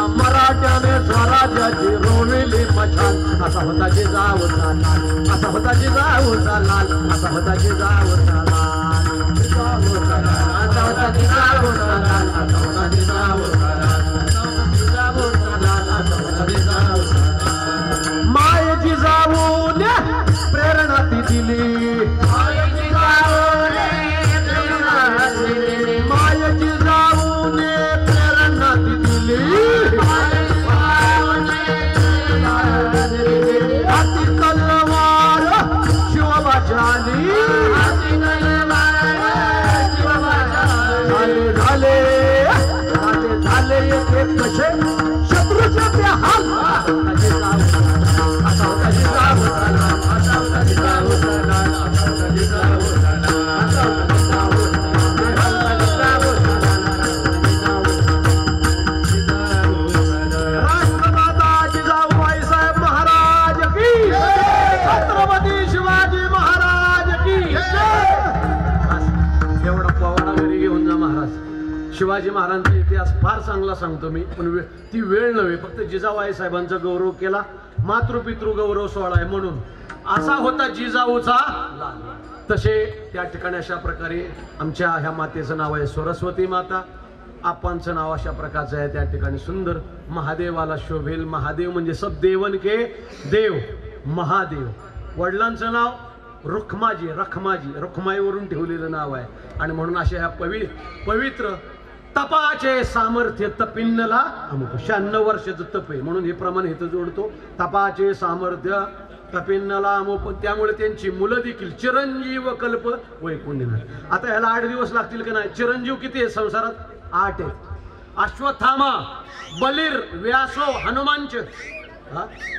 मराठ्याने स्वराज्याची रोविली मशाल. असा होता जिजाऊचा लाल, असा होता जिजाऊचा लाल, असा होता जिजाऊचा लाल, जिजाऊचा लाल, असा होता जिजाऊचा लाल, असा होता जिजाऊचा लाल, जिजाऊचा लाल, असा होता जिजाऊचा लाल. माय जिजाऊने प्रेरणा ती दिली, माय जिजाऊने प्रेरणा दिली, माय जिजाऊने प्रेरणा ती दिली. हाती तलवार शिवबाजानी, झाले झाले झाले येथे कसे शत्रूचे ते हाल. असा होता जिजाऊ, असा होता जिजाऊ, असा होता जिजाऊ, असा होता जिजाऊ. राष्ट्रमाता जिजाऊबाई साहेब महाराज की, छत्रपती शिवाजी महाराज की. एवढा पोवाडा घरी घेऊन जा महाराज. शिवाजी महाराजांचा इतिहास फार चांगला सांगतो मी, पण ती वेळ नव्हे. फक्त जिजाबाई साहेबांचा गौरव केला, मातृपितृ गौरव सोहळा आहे म्हणून. असा होता जिजाऊचा लाल. तसे त्या ठिकाणी अशा प्रकारे आमच्या ह्या मातेचं नाव आहे सरस्वती माता. आपांचं नाव अशा प्रकारचं आहे त्या ठिकाणी सुंदर. महादेवाला शोभेल. महादेव म्हणजे सब देवन के देव, महादेव. वडिलांचं नाव रुखमाजी, रखमाजी, रुखमाईवरून ठेवलेलं नाव आहे. आणि म्हणून अशा ह्या पवित्र तपाचे सामर्थ्य तपिन्नला अमुक. 96 वर्षाचं तप आहे म्हणून हे प्रमाण इथं जोडतो. तपाचे सामर्थ्य तपिन्नला अमुक. त्यामुळे त्यांची मुलं देखील चिरंजीव कल्प वैकुंठनाथ. आता ह्याला 8 दिवस लागतील का नाही? चिरंजीव किती आहे संसारात? 8 आहेत. अश्वत्थामा, बलीर, व्यासो, हनुमानच.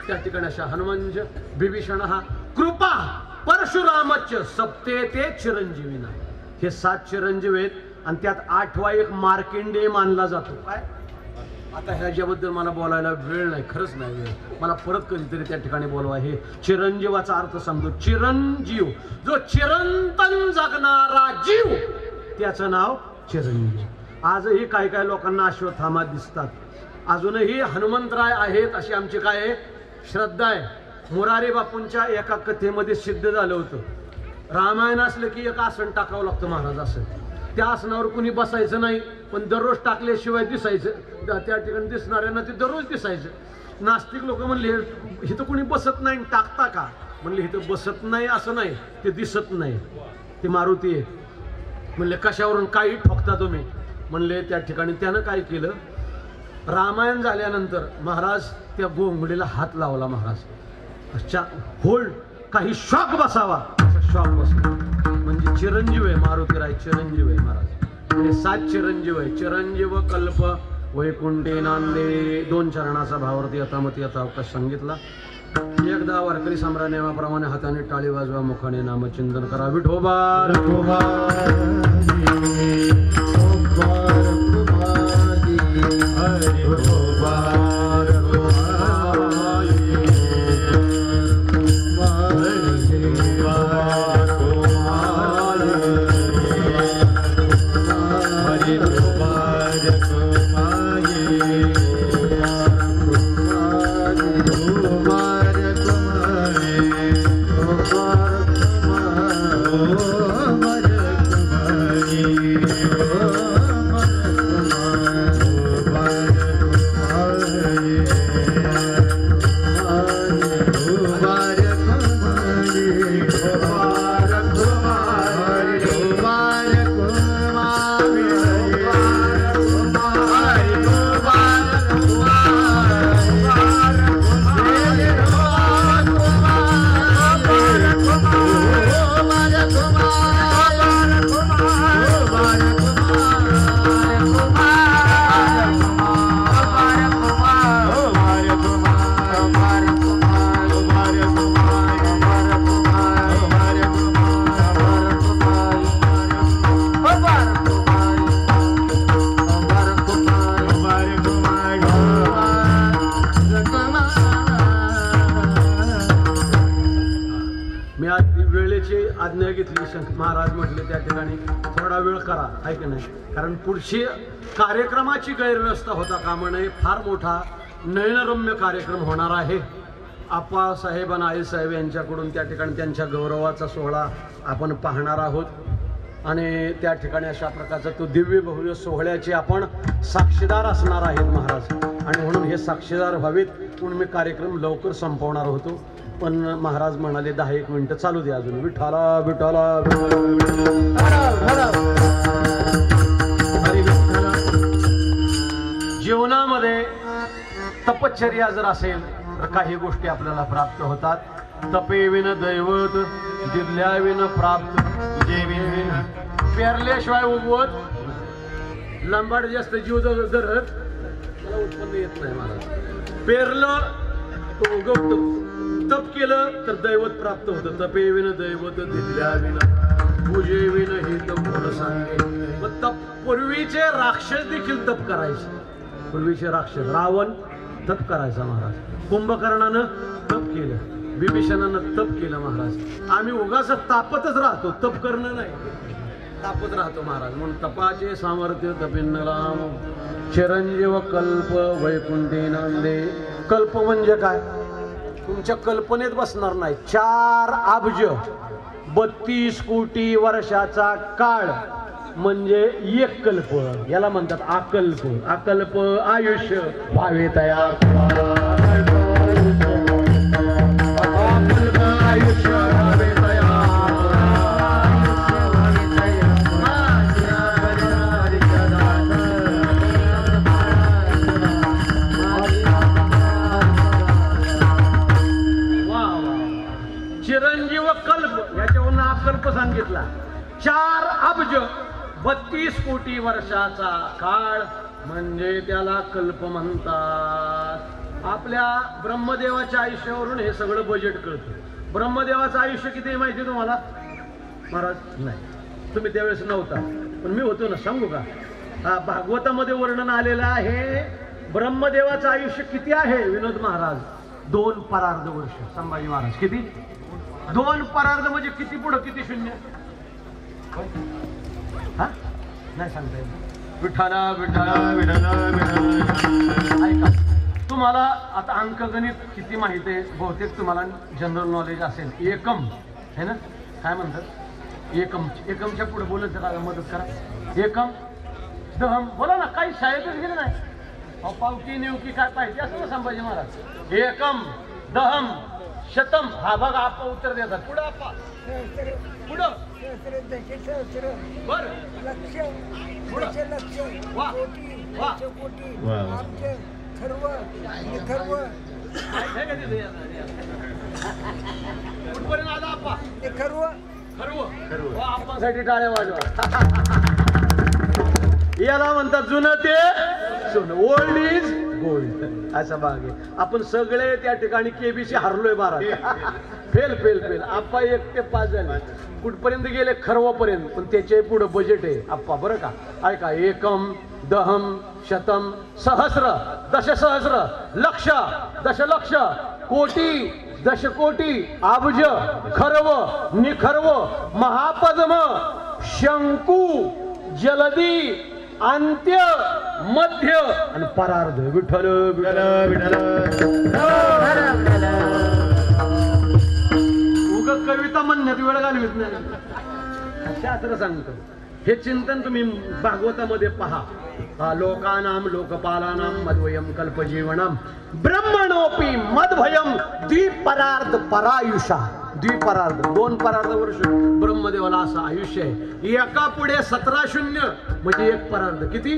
त्या ठिकाणी अशा हनुमानच, विभीषण, हा कृपा, परशुरामच, सप्ते ते चिरंजीवीना. हे 7 चिरंजीव आहेत आणि त्यात 8वा एक मार्कंडेय मानला जातो. काय आता ह्याच्याबद्दल मला बोलायला वेळ नाही, खरंच नाही वेळ. मला परत कधीतरी त्या ठिकाणी बोलवा. हे चिरंजीवाचा अर्थ सांगतो. चिरंजीव, जो चिरंतन जगणारा जीव, त्याचं नाव चिरंजीव. आजही काय काय लोकांना अश्वत्थामा दिसतात. अजूनही हनुमंतराय आहेत अशी आमची काय श्रद्धा आहे. मुरारी बापूंच्या एका कथेमध्ये सिद्ध झालं होतं. रामायण असलं की एक आसन टाकावं लागतं महाराज. असं त्या आसनावर कुणी बसायचं नाही, पण दररोज टाकल्याशिवाय दिसायचं. त्या ठिकाणी दिसणाऱ्यांना ते दररोज दिसायचं. नास्तिक लोक म्हणले इथं कुणी बसत नाही, टाकता का? म्हणले इथं बसत नाही असं नाही, ते दिसत नाही, ते मारुती आहे. म्हणले कशावरून? काही ठोकता तुम्ही? म्हणले त्या ठिकाणी त्यानं काय केलं, रामायण झाल्यानंतर महाराज त्या गोंगडीला हात लावला. महाराज होल्ड, काही शॉक बसावा, शॉक बसला. म्हणजे चिरंजीव आहे मारुतीराय, चिरंजीव आहे महाराज. हे 7 चिरंजीव आहे. चिरंजीव कल्प वैकुंठे नांदे. 2 चरणाचा भावार्थ यथामती यथावकाश सांगितला. एकदा वारकरी सम्राट नेमाप्रमाणे हाताने टाळी वाजवा, मुखाने नामचिंतन करा. विठोबा विठोबा Oh वेळेची आज्ञा घेतली. महाराज म्हटले त्या ठिकाणी थोडा वेळ करा, आहे की नाही, कारण पुढची कार्यक्रमाची गैरव्यवस्था होता कामा नये. फार मोठा नयनरम्य कार्यक्रम होणार आहे. आप्पासाहेब आणि आईसाहेब यांच्याकडून त्या ठिकाणी त्यांच्या गौरवाचा सोहळा आपण पाहणार आहोत आणि त्या ठिकाणी अशा प्रकारचा तो दिव्य भव्य सोहळ्याचे आपण साक्षीदार असणार आहेत महाराज. आणि म्हणून हे साक्षीदार व्हावेत म्हणून मी कार्यक्रम लवकर संपवणार होतो, पण महाराज म्हणाले 10-1 मिनिटं चालू द्या अजून. विठाला विठाला जीवनामध्ये तपश्चर्या जर असेल तर काही गोष्टी आपल्याला प्राप्त होतात. तपे विन दैवत, दिल्या विन प्राप्त, जेविन पेरल्याशिवाय उगवत. लंबाड जास्त जीव धरत मला उत्पन्न येत नाही महाराज. पेरलं तो उगवतो, तप केलं तर दैवत प्राप्त होतं. तपे विन दैवत, दिल्या विन पूजे विन हे तर बोल सांगे. मग तप पूर्वीचे राक्षस देखील तप करायचे. पूर्वीचे राक्षस रावण तप करायचा महाराज. कुंभकर्णानं तप केलं, विभीषणानं तप केलं महाराज. आम्ही उगाच तापतच राहतो, तप करणं नाही, तापत राहतो महाराज. म्हणून तपाचे सामर्थ्य तपिन्नलाम चिरंजीव कल्प वैकुंठी नांदे. कल्प म्हणजे काय? तुमच्या कल्पनेत बसणार नाही. 4 अब्ज 32 कोटी वर्षाचा काळ म्हणजे 1 कल्प. याला म्हणतात अकल्प. अकल्प आयुष्य व्हावे तयार. आयुष्य व्हावे चिरंजीव कल्प, याच्यावरून अकल्प सांगितला. 4 अब्ज 32 कोटी वर्षाचा काळ म्हणजे त्याला कल्प म्हणतात. आपल्या ब्रह्मदेवाच्या आयुष्यावरून हे सगळं बजेट कळतं. ब्रह्मदेवाचं आयुष्य किती माहिती तुम्हाला महाराज? नाही, तुम्ही त्यावेळेस नव्हता, पण मी होतो ना. सांगू का? भागवतामध्ये वर्णन आलेलं आहे. ब्रह्मदेवाचं आयुष्य किती आहे विनोद महाराज? 2 परार्ध वर्ष. संभाजी महाराज किती? 2 परार्ध म्हणजे किती पुढं किती शून्य? हा नाही सांगता येत. विठाला विठाला विठाला विठाला. ऐका, तुम्हाला आता अंकगणित किती माहिती आहे? बहुतेक तुम्हाला जनरल नॉलेज असेल. एकम है ना, काय म्हणतात? एकमच्या पुढे बोलत जरा मदत करा. एकम दहम बोला ना. काही शाळेतच गेले नाही. पावकी नेवकी काय पाहिजे असं ना संभाजी महाराज. एकम दहम शतम. हा बघा आपा उत्तर देतात. पुढं आपा पुढं बर कुठपर्यंत आला आपा? आपणसाठी टाळ्या वाजवा. याला म्हणतात जुनं ते सोनं. ओल्ड इज गोल्ड असा भाग आहे. आपण सगळे त्या ठिकाणी केबीसी हरलोय 12. Fail fail fail. आप्पा 1 ते 5 झाले. कुठपर्यंत गेले? खरवापर्यंत. पण त्याच्या पुढे बजेट आहे आप्पा बरं का. ऐका, एकम दहम शतम सहस्र दशसहस्र लक्ष दशलक्ष कोटी दशकोटी अब्ज खर्व निखर्व महापद्म शंकू जलदी अंत्य मध्य आणि परार्ध. विठ्ठल विठ्ठल विठ्ठल. उग कविता म्हणण्यात वेळ घालवीत नाही. शास्त्र सांगतो. हे चिंतन तुम्ही भागवतामध्ये पहा. लोकानाम लोकपालानाम मद्वयम कल्पजीवनम ब्रह्मणोपी मद्भयम द्विपरार्ध परायुषा. द्विपरार्ध 2 परार्ध वर्ष ब्रह्मदेवाला असं आयुष्य आहे. एका पुढे 17 शून्य म्हणजे 1 परार्ध. किती?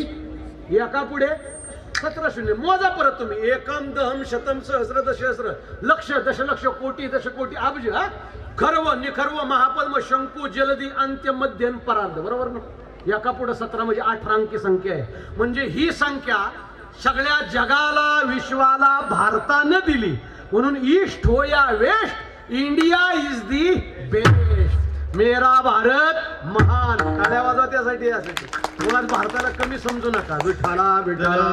एका पुढे 17 शून्य. मोजा परत तुम्ही. एकम दहम शतम सहस्र दशहस्र लक्ष दशलक्ष कोटी दशकोटी अब्ज खर्व निखर्व महापद्म शंकू जलदी अंत्य मध्य परार्ध. बरोबर ना? एका पुढे 17 म्हणजे 18 अंकी संख्या आहे. म्हणजे ही संख्या सगळ्या जगाला विश्वाला भारतानं दिली. म्हणून ईस्ट हो या west, India is the best. मेरा भारत महान. काड्या वाजवा त्यासाठी यासाठी. मुळात भारताला कमी समजू नका. विठाला विठाला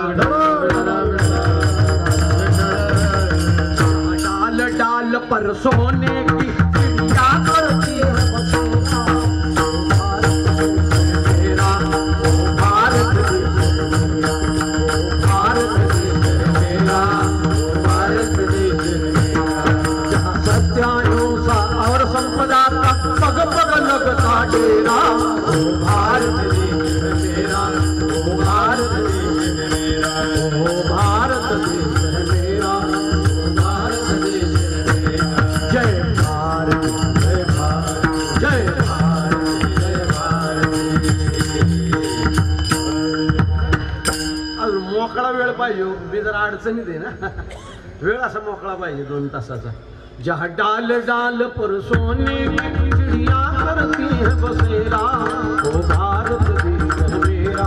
डाल डाल पर सोने की चिड़िया करती है. ओ भारत देश है मेरा, ओ भारत देश है मेरा, ओ भारत देश है मेरा, ओ भारत देश है मेरा। जय भारत जय भारत जय भारत जय भारत। अजून मोकळा वेळ पाहिजे, मी जरा अडचणीत आहे ना, वेळ असा मोकळा पाहिजे 2 तासाचा। जहाँ डाल डाल पर सोने की चिड़िया करती है बसेरा, ओ भारत देश है मेरा,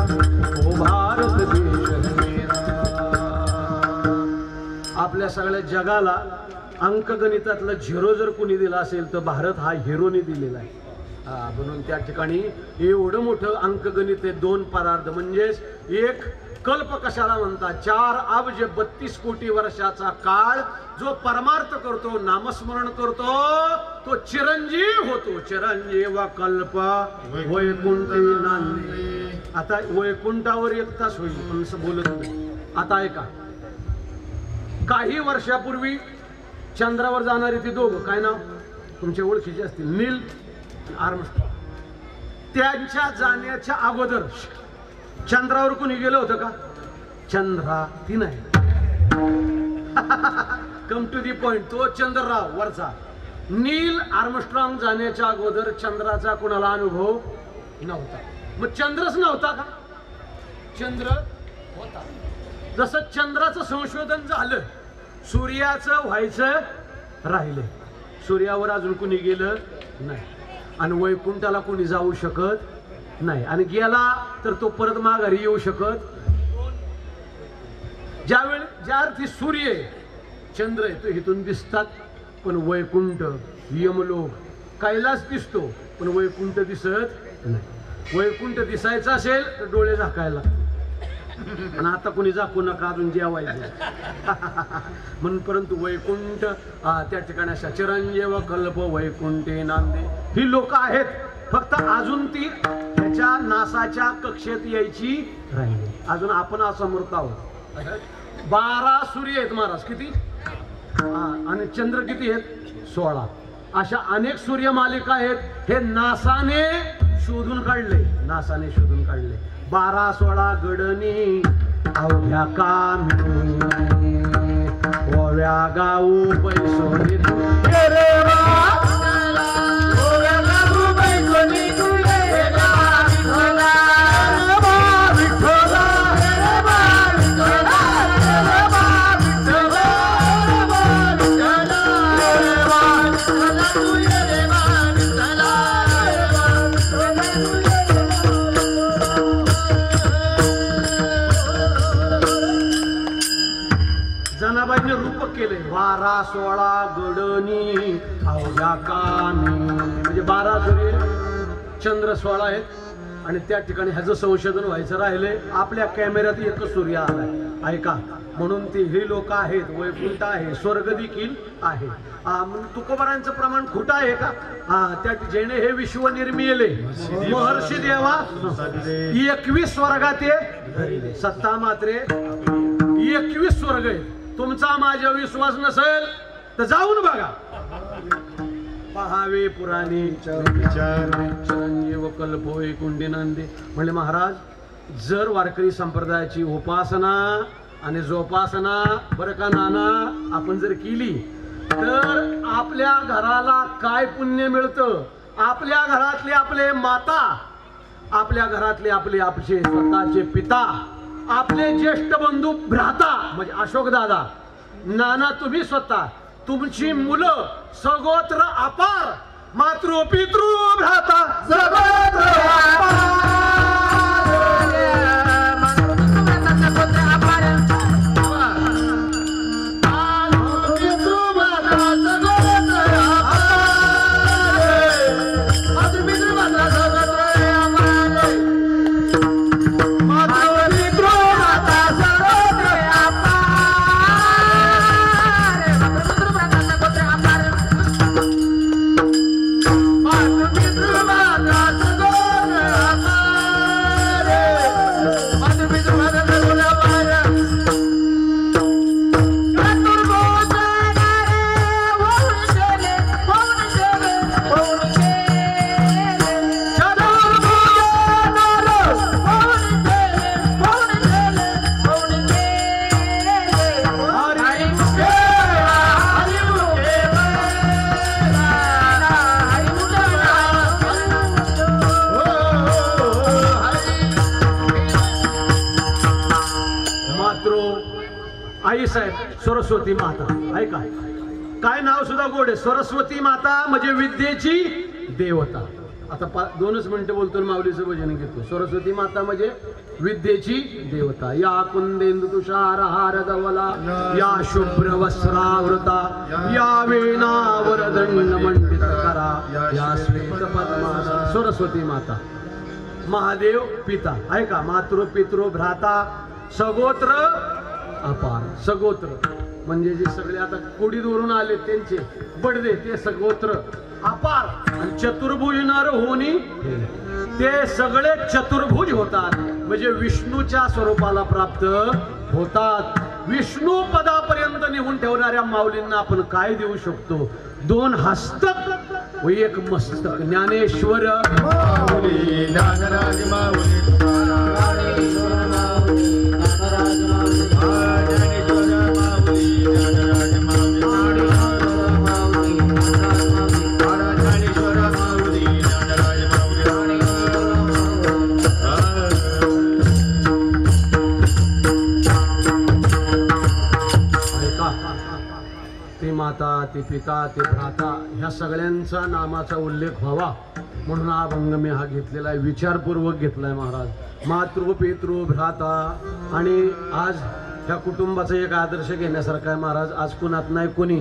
ओ भारत देश है मेरा। आपल्या सगळ्या जगाला अंकगणितातलं 0 जर कोणी दिला असेल तर भारत हा हिरोने दिलेला आहे। म्हणून त्या ठिकाणी एवढं मोठं अंकगणित आहे, 2 परार्ध म्हणजेच एक कल्प कशाला म्हणतात, 4 अब्ज 32 कोटी वर्षाचा काळ जो परमार्थ करतो, नामस्मरण करतो, तो चिरंजीव होतो। चिरंजीव कल्प वैकुंठी नांदे। आता वैकुंठावर 1 तास होईल पण बोलत नाही। आता ऐका, काही वर्षापूर्वी चंद्रावर जाणारे ते दोघं, काय नाव तुमच्या ओळखीचे असतील, नील आर्मस्ट्रॉंग, त्यांच्या जाण्याच्या अगोदर चंद्रावर कोणी गेलं होतं का? चंद्रा ती नाही। कम टू दी पॉइंट, तो चंद्रराव वरचा। नील आर्मस्ट्रॉंग जाण्याच्या अगोदर चंद्राचा कोणाला अनुभव नव्हता। मग चंद्रच नव्हता का? चंद्र होता। जसं चंद्राचं संशोधन झालं, सूर्याचं व्हायचं राहिले, सूर्यावर अजून कोणी गेलं नाही, आणि वैकुंठाला कोणी जाऊ शकत नाही, आणि गेला तर तो परत माघारी येऊ शकत। ज्या अर्थी सूर्य चंद्र आहे तो इथून दिसतात, पण वैकुंठ यमलोक कैलास दिसतो, पण वैकुंठ दिसत नाही। वैकुंठ दिसायचं असेल तर डोळे झाकायला, आणि आता कोणी झाकू नका, अजून जेवायचं म्हणून। परंतु वैकुंठ त्या ठिकाणी अशा चिरंजीव कल्प वैकुंठे नांदे ही लोक आहेत, फक्त अजून ती त्याच्या नासाच्या कक्षेत यायची राहिली। अजून आपण असमर्थ आहोत। 12 सूर्य आहेत महाराज, किती? आणि चंद्र किती आहेत? 16। अशा अनेक सूर्यमालिका आहेत, हे नासाने शोधून काढले, नासाने शोधून काढले। 12-16 गडनी अवघ्या कामी ओव्या गाऊ पैसोनी रूपक केले। 12-16 गडनी अवघ्या कामी, म्हणजे 12 सूर्य, चंद्र 16 आहेत, आणि त्या ठिकाणी ह्याचं संशोधन व्हायचं राहिले। आपल्या कॅमेऱ्यात 1 सूर्य आलाय, ऐका। म्हणून ते हे लोक आहेत, वैकुंठ आहे, स्वर्ग देखील आहे। तुकोबारांचं प्रमाण खोटं आहे का? त्या जेणे हे विश्व निर्मिले महर्षी देवा 21 स्वर्गात सत्ता मात्रे 21 स्वर्ग आहे। तुमचा माझ्या विश्वास नसेल तर जाऊन बघा, पहावे पुराणे चिरंजीव कल्प वैकुंठी नांदे। म्हणले महाराज, जर वारकरी संप्रदायाची उपासना आणि जोपासना बरं का नाना आपण जर केली तर आपल्या घराला काय पुण्य मिळतं? आपल्या घरातले आपले माता, आपल्या घरातले आपले स्वतःचे पिता, आपले ज्येष्ठ बंधू भ्राता म्हणजे अशोक दादा, नाना, तुम्ही स्वतः, तुमची मुलं, सगोत्र अपार, मातृ पितृ भ्राता सगोत्र साहेब सरस्वती माता आहे का? काय नाव सुद्धा गोड आहे, सरस्वती माता म्हणजे विद्येची देवता. आता 2च मिनिटं बोलतो माऊलीचं भजन घेतो. सरस्वती माता म्हणजे विद्येची देवता. या कुंदेंदु तुषार हार धवला, या शुभ्र वस्त्रावृता, या वेणावर दंड मंडित करा, या श्वेत पद्मासा. सरस्वती माता. महादेव पिता आहे का? मातृ पितृ भ्राता सगोत्र अपार. सगोत्र म्हणजे जे सगळे आता कोडीदवरून आले त्यांचे बडदे ते सगोत्र अपार. आणि चतुर्भुज नर होनी ते सगळे चतुर्भुज होतात म्हणजे विष्णूच्या स्वरूपाला प्राप्त होतात. विष्णू पदापर्यंत निघून ठेवणाऱ्या माऊलींना आपण काय देऊ शकतो? 2 हस्तक व 1 मस्तक. ज्ञानेश्वर माऊली ज्ञानराज माऊली ज्ञानेश्वर माऊली ज्ञानराज माऊली ज्ञानेश्वर माऊली ज्ञानराज माऊली ते माता ते पिता ते भ्राता ह्या सगळ्यांचा नामाचा उल्लेख व्हावा म्हणून हा अभंग मी हा घेतलेला आहे. विचारपूर्वक घेतलाय महाराज. मातृ पितृ भ्राता. आणि आज ह्या कुटुंबाचा एक आदर्श घेण्यासारखा आहे महाराज. आज कुणात नाही कोणी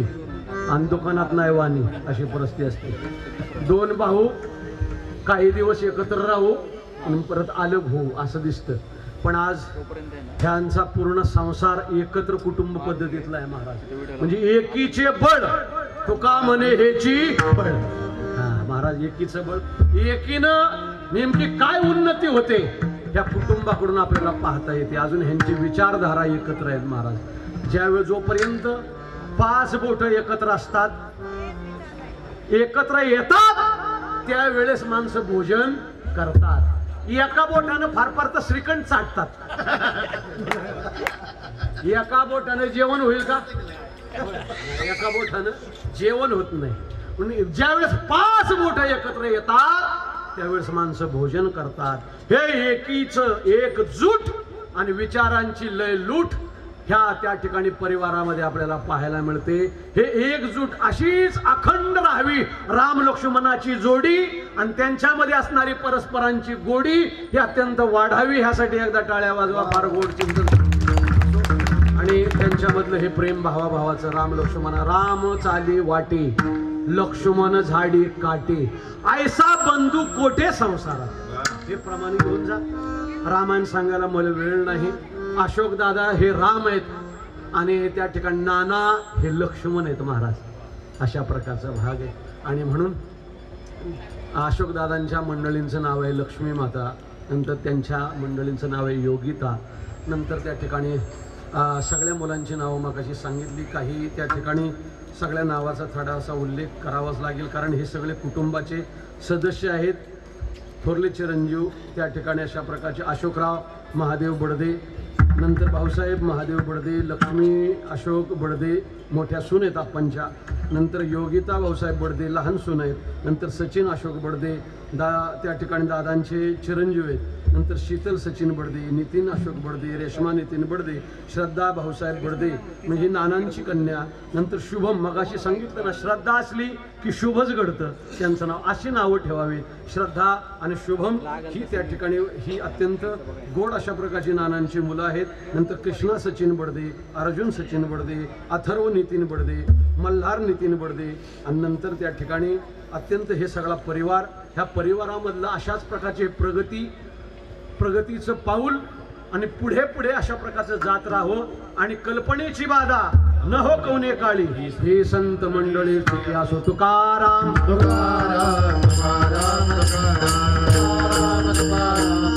आणि दुकानात नाही वाणी अशी परिस्थिती असते. 2 भाऊ काही दिवस एकत्र राहू आणि परत अलग होऊ असं दिसतं. पण आज ह्यांचा पूर्ण संसार एकत्र कुटुंब पद्धतीतला आहे महाराज. म्हणजे एकीचे बळ तुका म्हणे हेची बळ. हा महाराज एकीचं बळ. एकीनं नेमकी काय उन्नती होते या कुटुंबाकडून आपल्याला पाहता येते. अजून ह्यांची विचारधारा एकत्र आहेत महाराज. ज्यावेळी जोपर्यंत 5 बोट एकत्र असतात एकत्र येतात त्यावेळेस माणसं भोजन करतात. एका बोटानं फार फार तर श्रीखंड चाटतात. एका बोटानं जेवण होईल का? एका बोटानं जेवण होत नाही. पण ज्यावेळेस 5 बोट एकत्र येतात त्यावेळेस माणसं भोजन करतात. हे एकीच एकजूट आणि विचारांची लय लूट ह्या त्या ठिकाणी परिवारामध्ये आपल्याला पाहायला मिळते. हे एकजूट अशीच अखंड राहावी राम लक्ष्मणाची जोडी आणि त्यांच्यामध्ये असणारी परस्परांची गोडी ही अत्यंत वाढावी ह्यासाठी एकदा टाळ्या वाजवा. फार गोड चिंतन. आणि त्यांच्यामधलं हे प्रेम भावाभावाचं. राम लक्ष्मणा. राम चाली वाटे लक्ष्मण झाडी काटे ऐसा बंधू कोठे संसारात. हे प्रमाणे घेऊन जा. रामायण सांगायला मला वेळ नाही. अशोक दादा हे राम आहेत आणि त्या ठिकाणी नाना हे लक्ष्मण आहेत महाराज. अशा प्रकारचा भाग आहे. आणि म्हणून अशोक दादांच्या मंडळींचं नाव आहे लक्ष्मी माता. नंतर त्यांच्या मंडळींचं नाव आहे योगिता. नंतर त्या ठिकाणी सगळ्या मुलांची नावं मगाशी सांगितली. काही त्या ठिकाणी सगळ्या नावाचा थोडासा उल्लेख करावाच लागेल कारण हे सगळे कुटुंबाचे सदस्य आहेत. थोरले चिरंजीव त्या ठिकाणी अशा प्रकारचे अशोकराव महादेव बडदे. नंतर भाऊसाहेब महादेव बडदे. लक्ष्मी अशोक बडदे मोठ्या सून आहेत आप्पांच्या. नंतर योगिता भाऊसाहेब बडदे लहान सून आहेत. नंतर सचिन अशोक बडदे त्या ठिकाणी दादांचे चिरंजीव आहेत. नंतर शीतल सचिन बडदे, नितीन अशोक बडदे, रेश्मा नितीन बडदे, श्रद्धा भाऊसाहेब बडदे म्हणजे नानांची कन्या. नंतर शुभम मगाशी सांगितलं ना श्रद्धा असली की शुभच घडतं. त्यांचं नाव अशी नावं ठेवावी. श्रद्धा आणि शुभम ही त्या ठिकाणी ही अत्यंत गोड अशा प्रकारची नानांची मुलं आहेत. नंतर कृष्णा सचिन बडदे, अर्जुन सचिन बडदे, अथर्व नितीन बडदे, मल्हार नितीन बडदे. आणि नंतर त्या ठिकाणी अत्यंत हे सगळा परिवार. ह्या परिवारामधलं अशाच प्रकारचे प्रगतीचं पाऊल आणि पुढे पुढे अशा प्रकारचं जात राहो. आणि कल्पनेची बाधा न हो कोणे काळी हे संत मंडळी सुखी असो. तुकाराम तुकाराम तुकाराम तुकाराम तुकाराम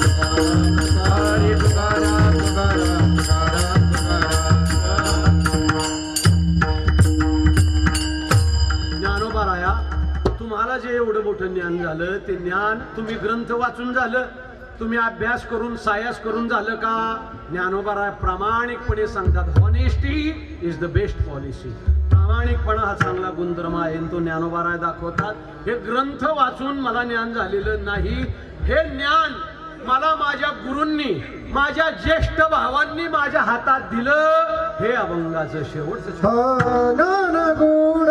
तुकाराम तुकाराम. ज्ञानोबा राया तुम्हाला जे एवढं मोठं ज्ञान झालं ते ज्ञान तुम्ही ग्रंथ वाचून झालं, तुम्ही अभ्यास करून सायास करून झालं का? ज्ञानोबा राय प्रामाणिकपणे सांगतात honesty is the best policy. प्रामाणिकपणा हा चांगला गुणधर्म आहे. तो ज्ञानोबा राय दाखवतात. हे ग्रंथ वाचून मला ज्ञान झालेलं नाही. हे ज्ञान मला माझ्या गुरूंनी माझ्या ज्येष्ठ भावांनी माझ्या हातात दिलं हे अभंगाचं शेवटचं नाना गुण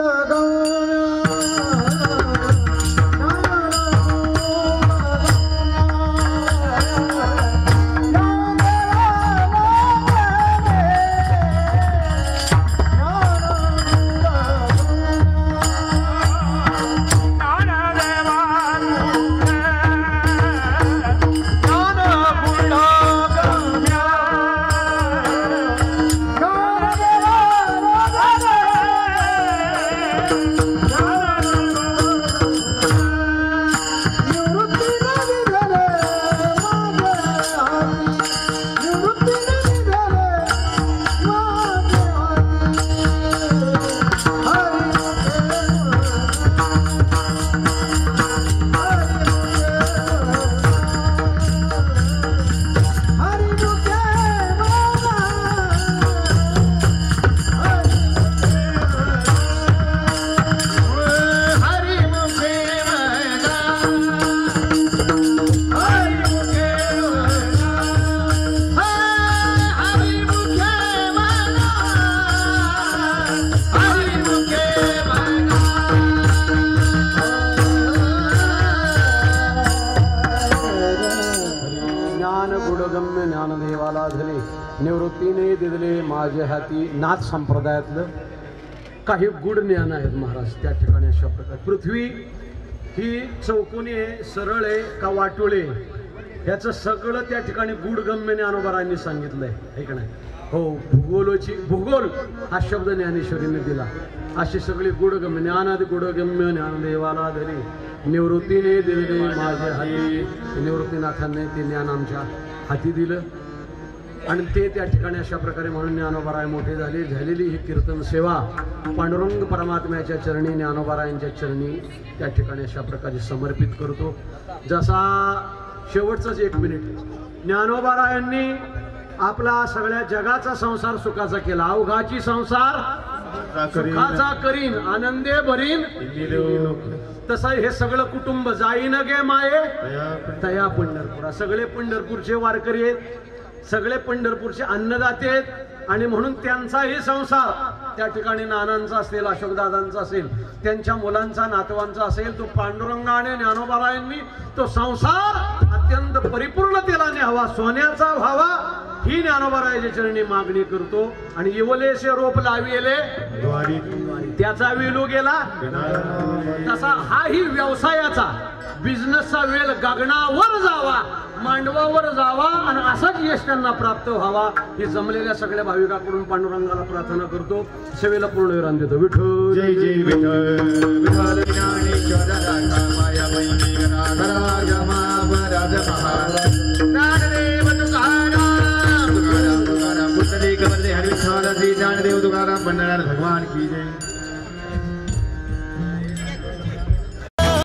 ज्ञानदेवाला झाले निवृत्तीने दिले माझ्या हाती नाथ संप्रदायातलं काही गुढ ज्ञान आहेत महाराज त्या ठिकाणी अशा प्रकारे पृथ्वी ही चौकोनी आहे सरळ आहे का वाटोळे ह्याचं सगळं त्या ठिकाणी गुढगम्य ज्ञानोबारांनी सांगितलंय ऐक नाही हो भूगोल हा शब्द ज्ञानेश्वरीने दिला अशी सगळी गुढगम्य ज्ञानात गुढगम्य ज्ञानदेवाला धरी निवृत्तीने दिले माझ्या हाती निवृत्तीनाथांनी ते ज्ञान आमच्या हाती दिलं आणि ते त्या ठिकाणी अशा प्रकारे म्हणून ज्ञानोबाराय मोठे झालेली ही कीर्तन सेवा पांडुरंग परमात्म्याच्या चरणी ज्ञानोबारायांच्या चरणी त्या ठिकाणी अशा प्रकारे समर्पित करतो जसा शेवटचाच 1 मिनिट ज्ञानोबारायांनी आपला सगळ्या जगाचा संसार सुखाचा केला अवघाची संसार सुखाचा करीन आनंदे भरीन तसं हे सगळं कुटुंब जाईन गे माये तया पंढरपुरा सगळे पंढरपूरचे वारकरी आहेत सगळे पंढरपूरचे अन्नदाते आहेत आणि म्हणून त्यांचाही संसार त्या ठिकाणी नानांचा असेल अशोकदादांचा असेल त्यांच्या मुलांचा नातवांचा असेल तो पांडुरंगाने ज्ञानोबारायांनी तो संसार अत्यंत परिपूर्णतेला न्यावा सोन्याचा व्हावा ही ज्ञानोबारायाच्या चरणी मागणी करतो आणि इवलेसे रोप लाविले त्याचा वेलू गेला तसा हाही व्यवसायाचा बिझनेसचा वेल गगनावर जावा मांडवावर जावा आणि असाच यश त्यांना प्राप्त व्हावा ही जमलेल्या सगळ्या भाविकांकडून पांडुरंगाला प्रार्थना करतो सेवेला पूर्ण विराम देतो विठ्ठल जय जय विठ्ठल विठ्ठल ज्ञानेश्वर राजा माया बहिणी गणाधराज महाराज महाराज ज्ञानदेव तुकाराम तुकाराम तुकाराम पुंडलिक वरदे हरि विठ्ठल श्री ज्ञानदेव तुकाराम मंडळार भगवान की जय।